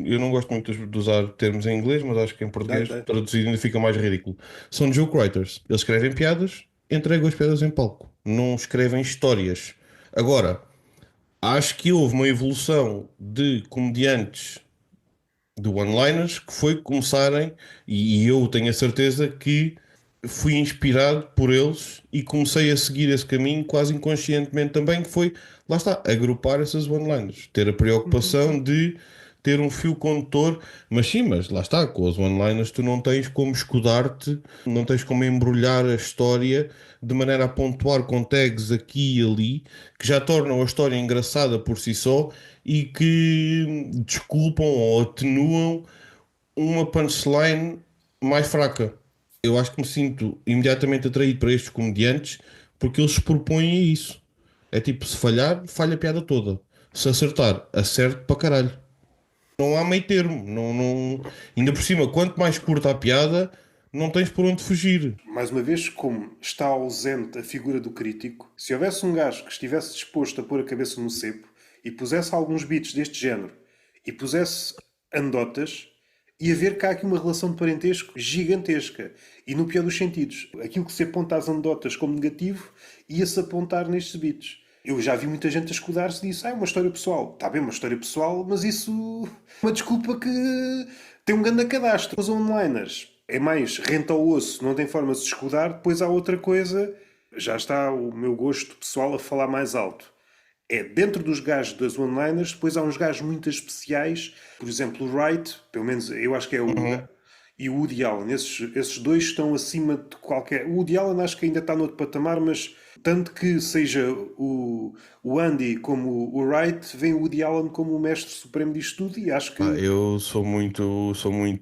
Eu não gosto muito de usar termos em inglês, mas acho que em Dá, português dá. traduzido ainda fica mais ridículo. São joke writers. Eles escrevem piadas, entregam as piadas em palco. Não escrevem histórias. Agora, acho que houve uma evolução de comediantes de one-liners que foi começarem, e eu tenho a certeza que fui inspirado por eles e comecei a seguir esse caminho quase inconscientemente também, que foi, lá está, agrupar essas one-liners, ter a preocupação de ter um fio condutor, mas sim, mas lá está, com as one-liners tu não tens como escudar-te, não tens como embrulhar a história de maneira a pontuar com tags aqui e ali, que já tornam a história engraçada por si só e que desculpam ou atenuam uma punchline mais fraca. Eu acho que me sinto imediatamente atraído para estes comediantes porque eles se propõem a isso. É tipo, se falhar, falha a piada toda. Se acertar, acerte para caralho. Não há meio termo. Ainda por cima, quanto mais curta a piada, não tens por onde fugir. Mais uma vez, como está ausente a figura do crítico, se houvesse um gajo que estivesse disposto a pôr a cabeça no cepo e pusesse alguns beats deste género e pusesse anedotas, ia ver cá aqui uma relação de parentesco gigantesca. E no pior dos sentidos, aquilo que se aponta às anedotas como negativo ia-se apontar nestes beats. Eu já vi muita gente a escudar-se disso. Ah, é uma história pessoal. Está bem, uma história pessoal, mas isso é uma desculpa que tem um grande cadastro. Os onliners é mais renta ao osso, não tem forma de se escudar. Depois há outra coisa, já está o meu gosto pessoal a falar mais alto. É dentro dos gajos das one-liners, depois há uns gajos muito especiais, por exemplo, o Wright, pelo menos eu acho que é o. Uhum. E o Woody Allen, esses dois estão acima de qualquer. O Woody Allen acho que ainda está noutro patamar, mas tanto que seja o Andy como o Wright, vem o Woody Allen como o mestre supremo disto tudo e acho que Eu sou muito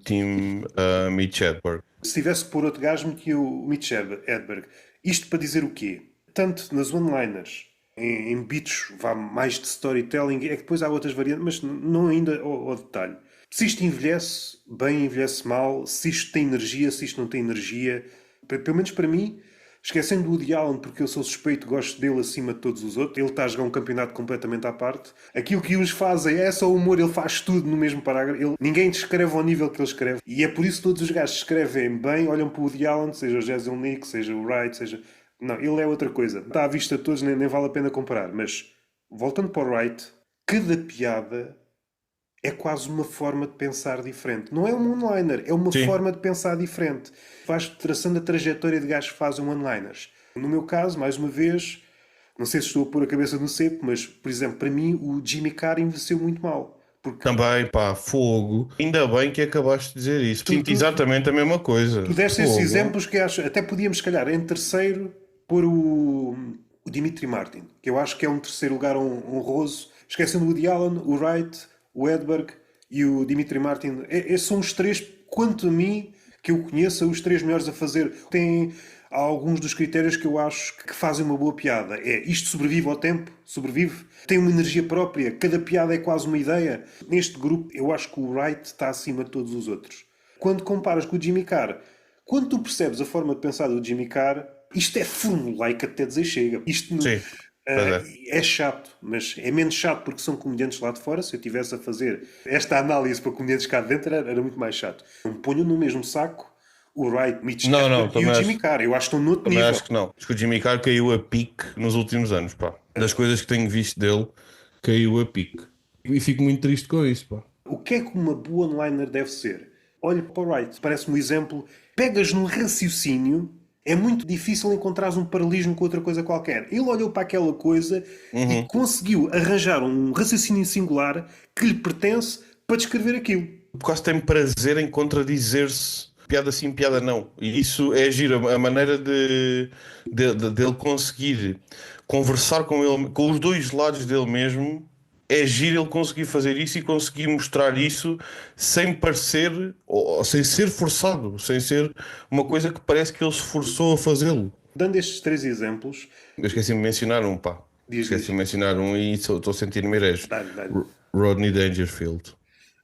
team Mitch Hedberg. se tivesse que pôr outro gajo, metia o Mitch Hedberg. Isto para dizer o quê? Tanto nas one-liners, em beats vá mais de storytelling, é que depois há outras variantes, mas não ainda ao detalhe. Se isto envelhece bem, envelhece mal, se isto tem energia, se isto não tem energia, pelo menos para mim, esquecendo o Woody Allen, porque eu sou suspeito, gosto dele acima de todos os outros, ele está a jogar um campeonato completamente à parte. Aquilo que uns fazem é só humor, ele faz tudo no mesmo parágrafo. Ninguém descreve ao nível que ele escreve. E é por isso que todos os gajos escrevem bem, olham para o Woody Allen, seja o Jason Nick, seja o Wright, seja... Não, ele é outra coisa. Está à vista de todos, nem vale a pena comparar. Mas, voltando para o Wright, cada piada é quase uma forma de pensar diferente. Não é um one-liner, é uma Sim. forma de pensar diferente. Vais traçando a trajetória de gajos que fazem one-liners. No meu caso, mais uma vez, não sei se estou a pôr a cabeça no cepo, mas, por exemplo, para mim, o Jimmy Carr envelheceu muito mal. Porque Também, pá, fogo. Ainda bem que acabaste de dizer isso. tu, Sinto tu, exatamente a mesma coisa. tu deste esses Fogo. exemplos que acho, até podíamos, se calhar, em terceiro pôr o Dimitri Martin, que eu acho que é um terceiro lugar honroso. Esquecendo o Woody Allen, o Wright, o Edberg e o Dimitri Martin. Esses são os três, quanto a mim, que eu conheço, os três melhores a fazer. Têm alguns dos critérios que eu acho que fazem uma boa piada. É isto sobrevive ao tempo, sobrevive, tem uma energia própria, cada piada é quase uma ideia. Neste grupo, eu acho que o Wright está acima de todos os outros. Quando comparas com o Jimmy Carr, quando tu percebes a forma de pensar do Jimmy Carr, isto é formulaico até dizer chega. Isto Sim, pois é. é chato, mas é menos chato porque são comediantes lá de fora. Se eu estivesse a fazer esta análise para comediantes cá de dentro, era muito mais chato. Não ponho no mesmo saco o Wright, Mitch Não, não, Hedberg e o também Jimmy acho, Carr. Eu acho que estão no outro também nível. acho que não. Acho que o Jimmy Carr caiu a pique nos últimos anos, pá. Das coisas que tenho visto dele, caiu a pique. E fico muito triste com isso, pá. O que é que uma boa onliner deve ser? Olha para o Wright, parece-me um exemplo. Pegas num raciocínio, é muito difícil encontrares um paralelismo com outra coisa qualquer. Ele olhou para aquela coisa e Uhum. conseguiu arranjar um raciocínio singular que lhe pertence para descrever aquilo. Por causa tem prazer em contradizer-se. Piada sim, piada não. E isso é giro. A maneira dele conseguir conversar com ele, com os dois lados dele mesmo, é giro ele conseguir fazer isso e conseguir mostrar isso sem parecer, ou sem ser forçado, sem ser uma coisa que parece que ele se forçou a fazê-lo. Dando estes três exemplos, Eu esqueci-me de mencionar um, pá. diz, Esqueci-me de mencionar um e estou a sentir-me herejo. dá-lhe, dá-lhe. Rodney Dangerfield.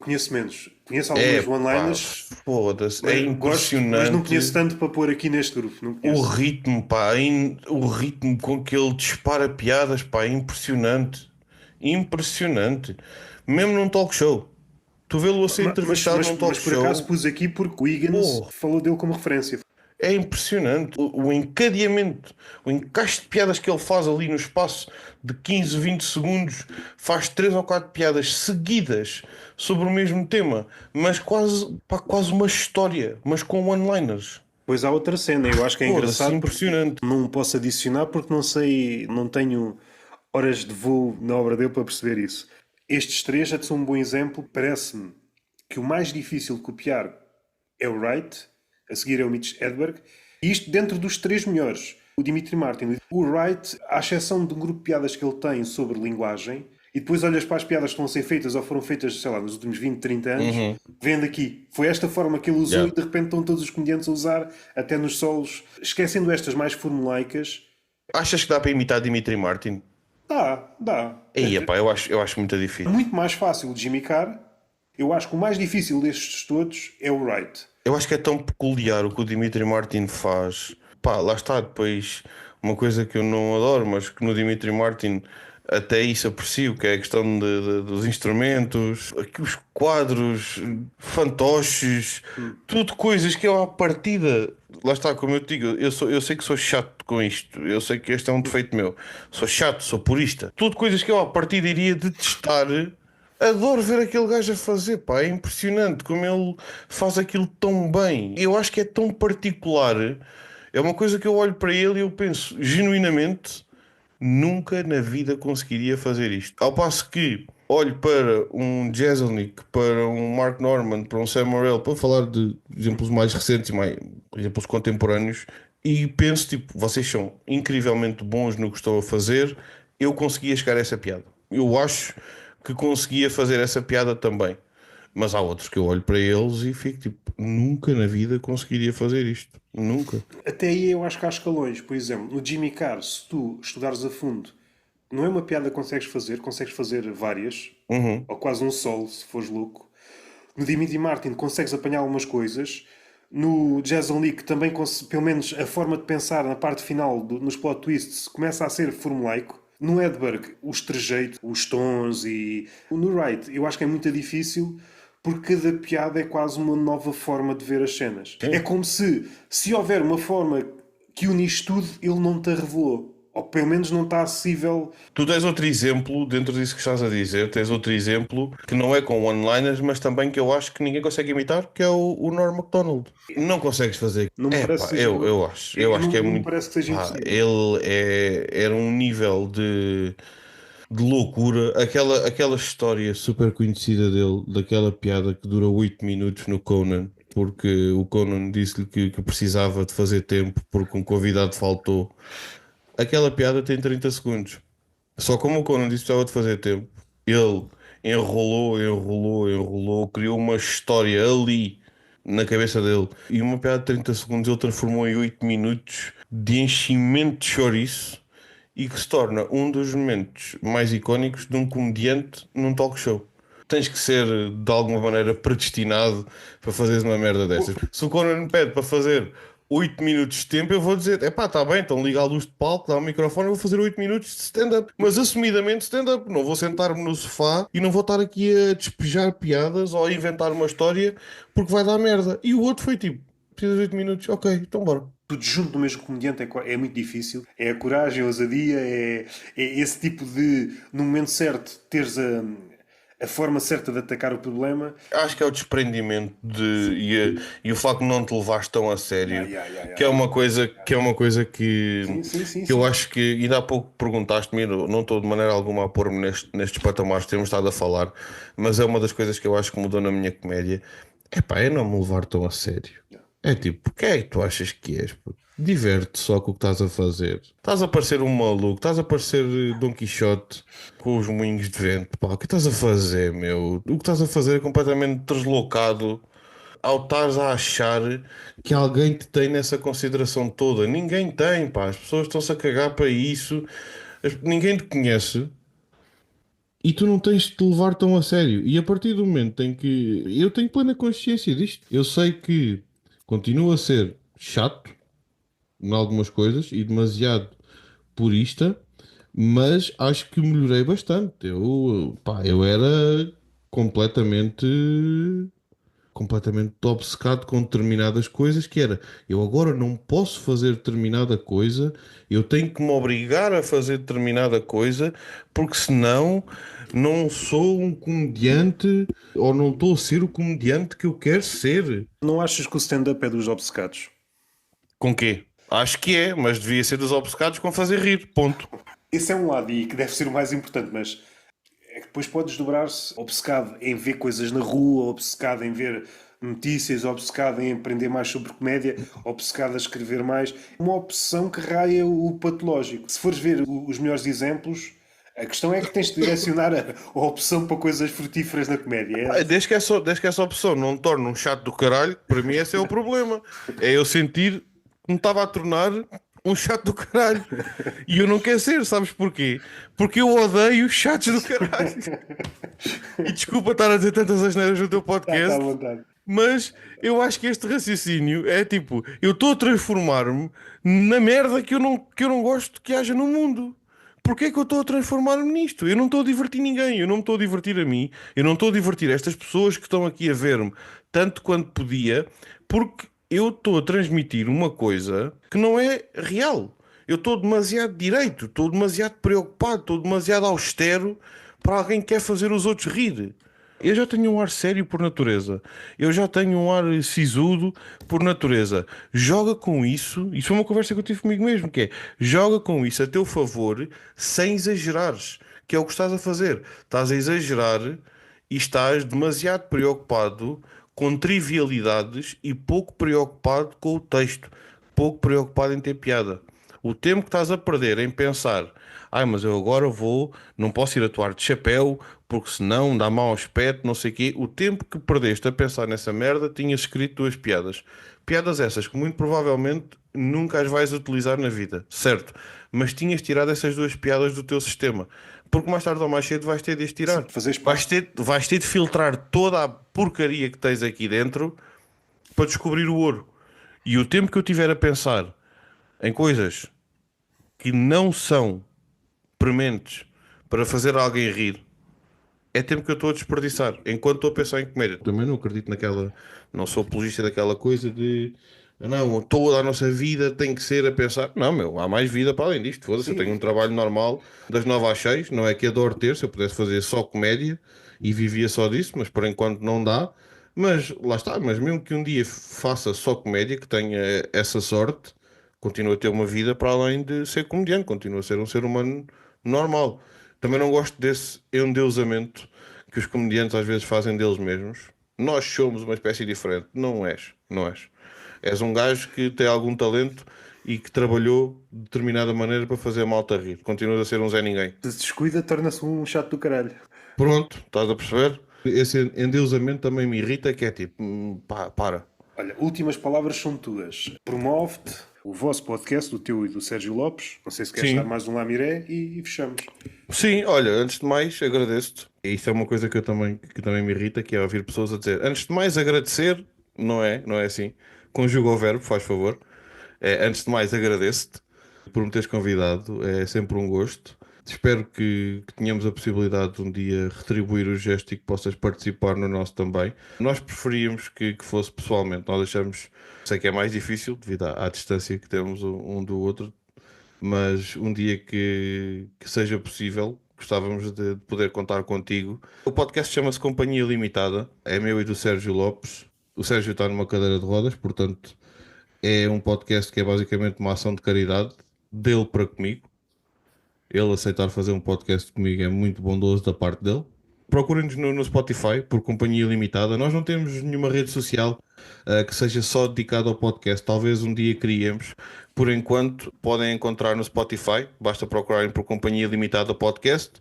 Conheço menos. Conheço É, algumas pá, one-liners, foda-se. É mas gosto, mas não conheço impressionante tanto para pôr aqui neste grupo. Não o conheço. ritmo, pá. O ritmo com que ele dispara piadas, pá. É impressionante. Impressionante. Mesmo num talk show. Tu vê-lo a ser entrevistado num Mas talk por acaso show. pus aqui porque o Higgins Pô, falou dele como referência. é impressionante o encadeamento, o encaixe de piadas que ele faz ali no espaço de 15, 20 segundos, faz 3 ou 4 piadas seguidas sobre o mesmo tema, mas quase, pá, quase uma história, mas com one-liners. Pois há outra cena, eu acho que é Foda-se, engraçado porque impressionante. não posso adicionar porque não sei, não tenho horas de voo na obra dele para perceber isso. Estes três já são um bom exemplo. Parece-me que o mais difícil de copiar é o Wright, a seguir é o Mitch Hedberg, e isto dentro dos três melhores. O Dimitri Martin. O Wright, à exceção de um grupo de piadas que ele tem sobre linguagem, e depois olhas para as piadas que estão a ser feitas ou foram feitas, sei lá, nos últimos 20, 30 anos, Uhum. vendo aqui. Foi esta forma que ele usou Yeah. e de repente estão todos os comediantes a usar, até nos solos. Esquecendo estas mais formulaicas, Achas que dá para imitar Dimitri Martin? dá. Aí, epá, eu acho muito É difícil. muito mais fácil o Jimmy Carr. Eu acho que o mais difícil destes todos é o Wright. Eu acho que é tão peculiar o que o Dimitri Martin faz. Pá, lá está depois uma coisa que eu não adoro, mas que no Dimitri Martin até isso aprecio, que é a questão dos instrumentos, aqui os quadros, fantoches, tudo coisas que eu à partida, lá está, como eu te digo, eu sei que sou chato com isto, eu sei que este é um defeito meu, sou chato, sou purista, tudo coisas que eu à partida iria detestar. Adoro ver aquele gajo a fazer, pá, é impressionante como ele faz aquilo tão bem. Eu acho que é tão particular. É uma coisa que eu olho para ele e eu penso, genuinamente, nunca na vida conseguiria fazer isto. Ao passo que olho para um Jeselnik, para um Mark Norman, para um Sam Morril, para falar de exemplos mais recentes e mais exemplos contemporâneos, e penso, tipo, vocês são incrivelmente bons no que estão a fazer, eu conseguia chegar a essa piada. Eu acho que conseguia fazer essa piada também. Mas há outros que eu olho para eles e fico tipo, nunca na vida conseguiria fazer isto. Nunca. Até aí eu acho que há escalões. Por exemplo, no Jimmy Carr, se tu estudares a fundo, não é uma piada que consegues fazer várias, Uhum. ou quase um solo, se fores louco. No Dimitri Martin consegues apanhar algumas coisas. No Jason Lee, que também, pelo menos a forma de pensar na parte final, nos plot twists, começa a ser formulaico. No Edberg, os trejeitos, os tons e... No Wright, eu acho que é muito difícil porque cada piada é quase uma nova forma de ver as cenas. Sim. É como se houver uma forma que une isto tudo, ele não te a revelou. Ou pelo menos não está acessível. Tu tens outro exemplo, dentro disso que estás a dizer, tens outro exemplo que não é com one-liners, mas também que eu acho que ninguém consegue imitar, que é o Norm Macdonald. Não consegues fazer. Não me É parece pá, que seja. eu acho Não, que é não me muito. parece que seja Pá, impossível. ele era um nível de loucura. Aquela história super conhecida dele, daquela piada que dura 8 minutos no Conan, porque o Conan disse-lhe que precisava de fazer tempo porque um convidado faltou. Aquela piada tem 30 segundos. Só como o Conan disse que precisava de fazer tempo, ele enrolou, criou uma história ali na cabeça dele. E uma piada de 30 segundos ele transformou em 8 minutos de enchimento de chouriço e que se torna um dos momentos mais icónicos de um comediante num talk show. Tens que ser de alguma maneira predestinado para fazeres uma merda dessas. Se o Conan me pede para fazer 8 minutos de tempo, eu vou dizer: epá, está bem, então liga a luz de palco, dá o microfone, eu vou fazer 8 minutos de stand-up. Mas assumidamente stand-up. Não vou sentar-me no sofá e não vou estar aqui a despejar piadas ou a inventar uma história porque vai dar merda. E o outro foi tipo: precisas de 8 minutos, ok, então bora. Tudo junto no mesmo comediante é muito difícil. É a coragem, a ousadia, é esse tipo de, no momento certo, teres a forma certa de atacar o problema. Acho que é o desprendimento e o facto de não te levares tão a Ya, sério, ya, ya, ya, que é ya. uma coisa Sim, sim, sim, que eu sim. acho que ainda há pouco perguntaste-me, não estou de maneira alguma a pôr-me nestes patamares que temos estado a falar, mas é uma das coisas que eu acho que mudou na minha comédia. Epá, é não me levar tão a sério. É tipo, quem é que tu achas que és? Puto? Diverte só com o que estás a fazer. Estás a parecer um maluco, estás a parecer Dom Quixote com os moinhos de vento. Pá, o que estás a fazer, meu? O que estás a fazer é completamente deslocado ao estares a achar que alguém te tem nessa consideração toda. Ninguém tem, pá. As pessoas estão-se a cagar para isso. Ninguém te conhece e tu não tens de te levar tão a sério. E a partir do momento em que eu tenho plena consciência disto, eu sei que continuo a ser chato em algumas coisas e demasiado purista, mas acho que melhorei bastante. Eu era completamente, completamente obcecado com determinadas coisas, que era, eu agora não posso fazer determinada coisa, eu tenho que me obrigar a fazer determinada coisa, porque senão não sou um comediante ou não estou a ser o comediante que eu quero ser. Não achas que o stand-up é dos obcecados? Com quê? Acho que é, mas devia ser dos obcecados com fazer rir. Ponto. Esse é um lado e que deve ser o mais importante, mas é que depois pode desdobrar-se obcecado em ver coisas na rua, obcecado em ver notícias, obcecado em aprender mais sobre comédia, obcecado a escrever mais. Uma obsessão que raia o patológico. Se fores ver os melhores exemplos, a questão é que tens de direcionar a opção para coisas frutíferas na comédia. Ah, desde que essa opção não me torne um chato do caralho, para mim esse é o problema. É eu sentir que me estava a tornar um chato do caralho. E eu não quero ser, sabes porquê? Porque eu odeio chatos do caralho. E desculpa estar a dizer tantas asneiras no teu Está à podcast, vontade. mas eu acho que este raciocínio é tipo, eu estou a transformar-me na merda que eu não gosto que haja no mundo. Porquê é que eu estou a transformar-me nisto? Eu não estou a divertir ninguém, eu não me estou a divertir a mim, eu não estou a divertir estas pessoas que estão aqui a ver-me tanto quanto podia, porque eu estou a transmitir uma coisa que não é real. Eu estou demasiado direito, estou demasiado preocupado, estou demasiado austero para alguém que quer fazer os outros rir. Eu já tenho um ar sério por natureza. Eu já tenho um ar sisudo por natureza. Joga com isso. Isso foi uma conversa que eu tive comigo mesmo, que é joga com isso a teu favor sem exagerares, que é o que estás a fazer. Estás a exagerar e estás demasiado preocupado com trivialidades e pouco preocupado com o texto, pouco preocupado em ter piada. O tempo que estás a perder em pensar, ai, mas eu agora vou, não posso ir atuar de chapéu, porque senão dá mau aspecto, não sei o quê. O tempo que perdeste a pensar nessa merda, tinhas escrito duas piadas. Piadas essas que muito provavelmente nunca as vais utilizar na vida, certo? Mas tinhas tirado essas duas piadas do teu sistema. Porque mais tarde ou mais cedo vais ter de as Sim, tirar. fazer espaço. Vais ter de filtrar toda a porcaria que tens aqui dentro para descobrir o ouro. E o tempo que eu tiver a pensar em coisas que não são prementes para fazer alguém rir, é tempo que eu estou a desperdiçar enquanto estou a pensar em comédia. Também não acredito naquela, não sou apologista daquela coisa de não, toda a nossa vida tem que ser a pensar. Não, meu, há mais vida para além disto. Foda-se, eu tenho um Sim, trabalho normal das 9 às 6, não é que adoro ter, se eu pudesse fazer só comédia e vivia só disso, mas por enquanto não dá. Mas lá está, mas mesmo que um dia faça só comédia, que tenha essa sorte, continuo a ter uma vida para além de ser comediante, continuo a ser um ser humano normal. Também não gosto desse endeusamento que os comediantes às vezes fazem deles mesmos. Nós somos uma espécie diferente. Não és, não és. És um gajo que tem algum talento e que trabalhou de determinada maneira para fazer a malta rir. Continuas a ser um Zé Ninguém. Se descuida, torna-se um chato do caralho. Pronto, estás a perceber? Esse endeusamento também me irrita, que é tipo, para. Olha, últimas palavras são tuas. Promove-te o vosso podcast, do teu e do Sérgio Lopes. Não sei se queres dar Sim. mais um Lamiré e fechamos. Sim, olha, antes de mais, agradeço-te. E isso é uma coisa que também me irrita, que é ouvir pessoas a dizer, antes de mais agradecer, não é assim. Conjuga o verbo, faz favor. Antes de mais, agradeço-te por me teres convidado, é sempre um gosto. Espero que tenhamos a possibilidade de um dia retribuir o gesto e que possas participar no nosso também. Nós preferíamos que fosse pessoalmente, nós achamos, sei que é mais difícil devido à distância que temos um do outro, mas um dia que seja possível, gostávamos de poder contar contigo. O podcast chama-se Companhia Limitada, é meu e do Sérgio Lopes. O Sérgio está numa cadeira de rodas, portanto, é um podcast que é basicamente uma ação de caridade dele para comigo. Ele aceitar fazer um podcast comigo é muito bondoso da parte dele. Procurem-nos no Spotify por Companhia Limitada. Nós não temos nenhuma rede social que seja só dedicada ao podcast. Talvez um dia criemos. Por enquanto, podem encontrar no Spotify. Basta procurarem por Companhia Limitada Podcast.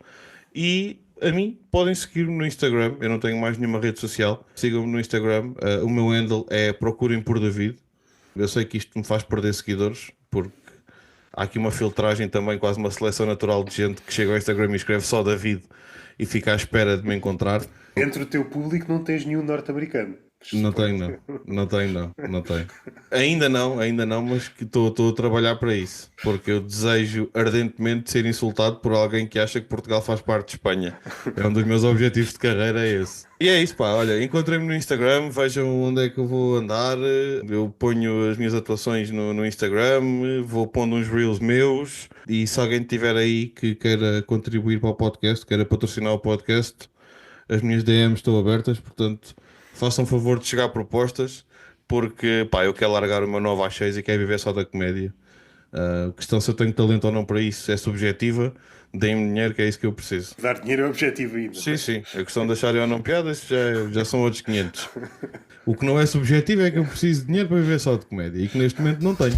E a mim podem seguir no Instagram. Eu não tenho mais nenhuma rede social. Sigam-me no Instagram. O meu handle é Procurem por David. Eu sei que isto me faz perder seguidores, porque há aqui uma filtragem também, quase uma seleção natural de gente que chega ao Instagram e escreve só David e fica à espera de me encontrar. Entre o teu público não tens nenhum norte-americano. Não tenho, não. Não tenho, não. Não tenho. Ainda não, mas que estou a trabalhar para isso. Porque eu desejo ardentemente ser insultado por alguém que acha que Portugal faz parte de Espanha. É um dos meus objetivos de carreira, é esse. E é isso, pá. Olha, encontrem-me no Instagram, vejam onde é que eu vou andar. Eu ponho as minhas atuações no Instagram, vou pondo uns reels meus. E se alguém tiver aí que queira contribuir para o podcast, queira patrocinar o podcast, as minhas DMs estão abertas, portanto, façam favor de chegar propostas, porque pá, eu quero largar o meu 9 às 6 e quero viver só da comédia. A questão se eu tenho talento ou não para isso é subjetiva. Deem-me dinheiro, que é isso que eu preciso. Dar dinheiro é objetivo ainda. Sim, sim. A questão de acharem ou não piadas já são outros 500. O que não é subjetivo é que eu preciso de dinheiro para viver só de comédia e que neste momento não tenho.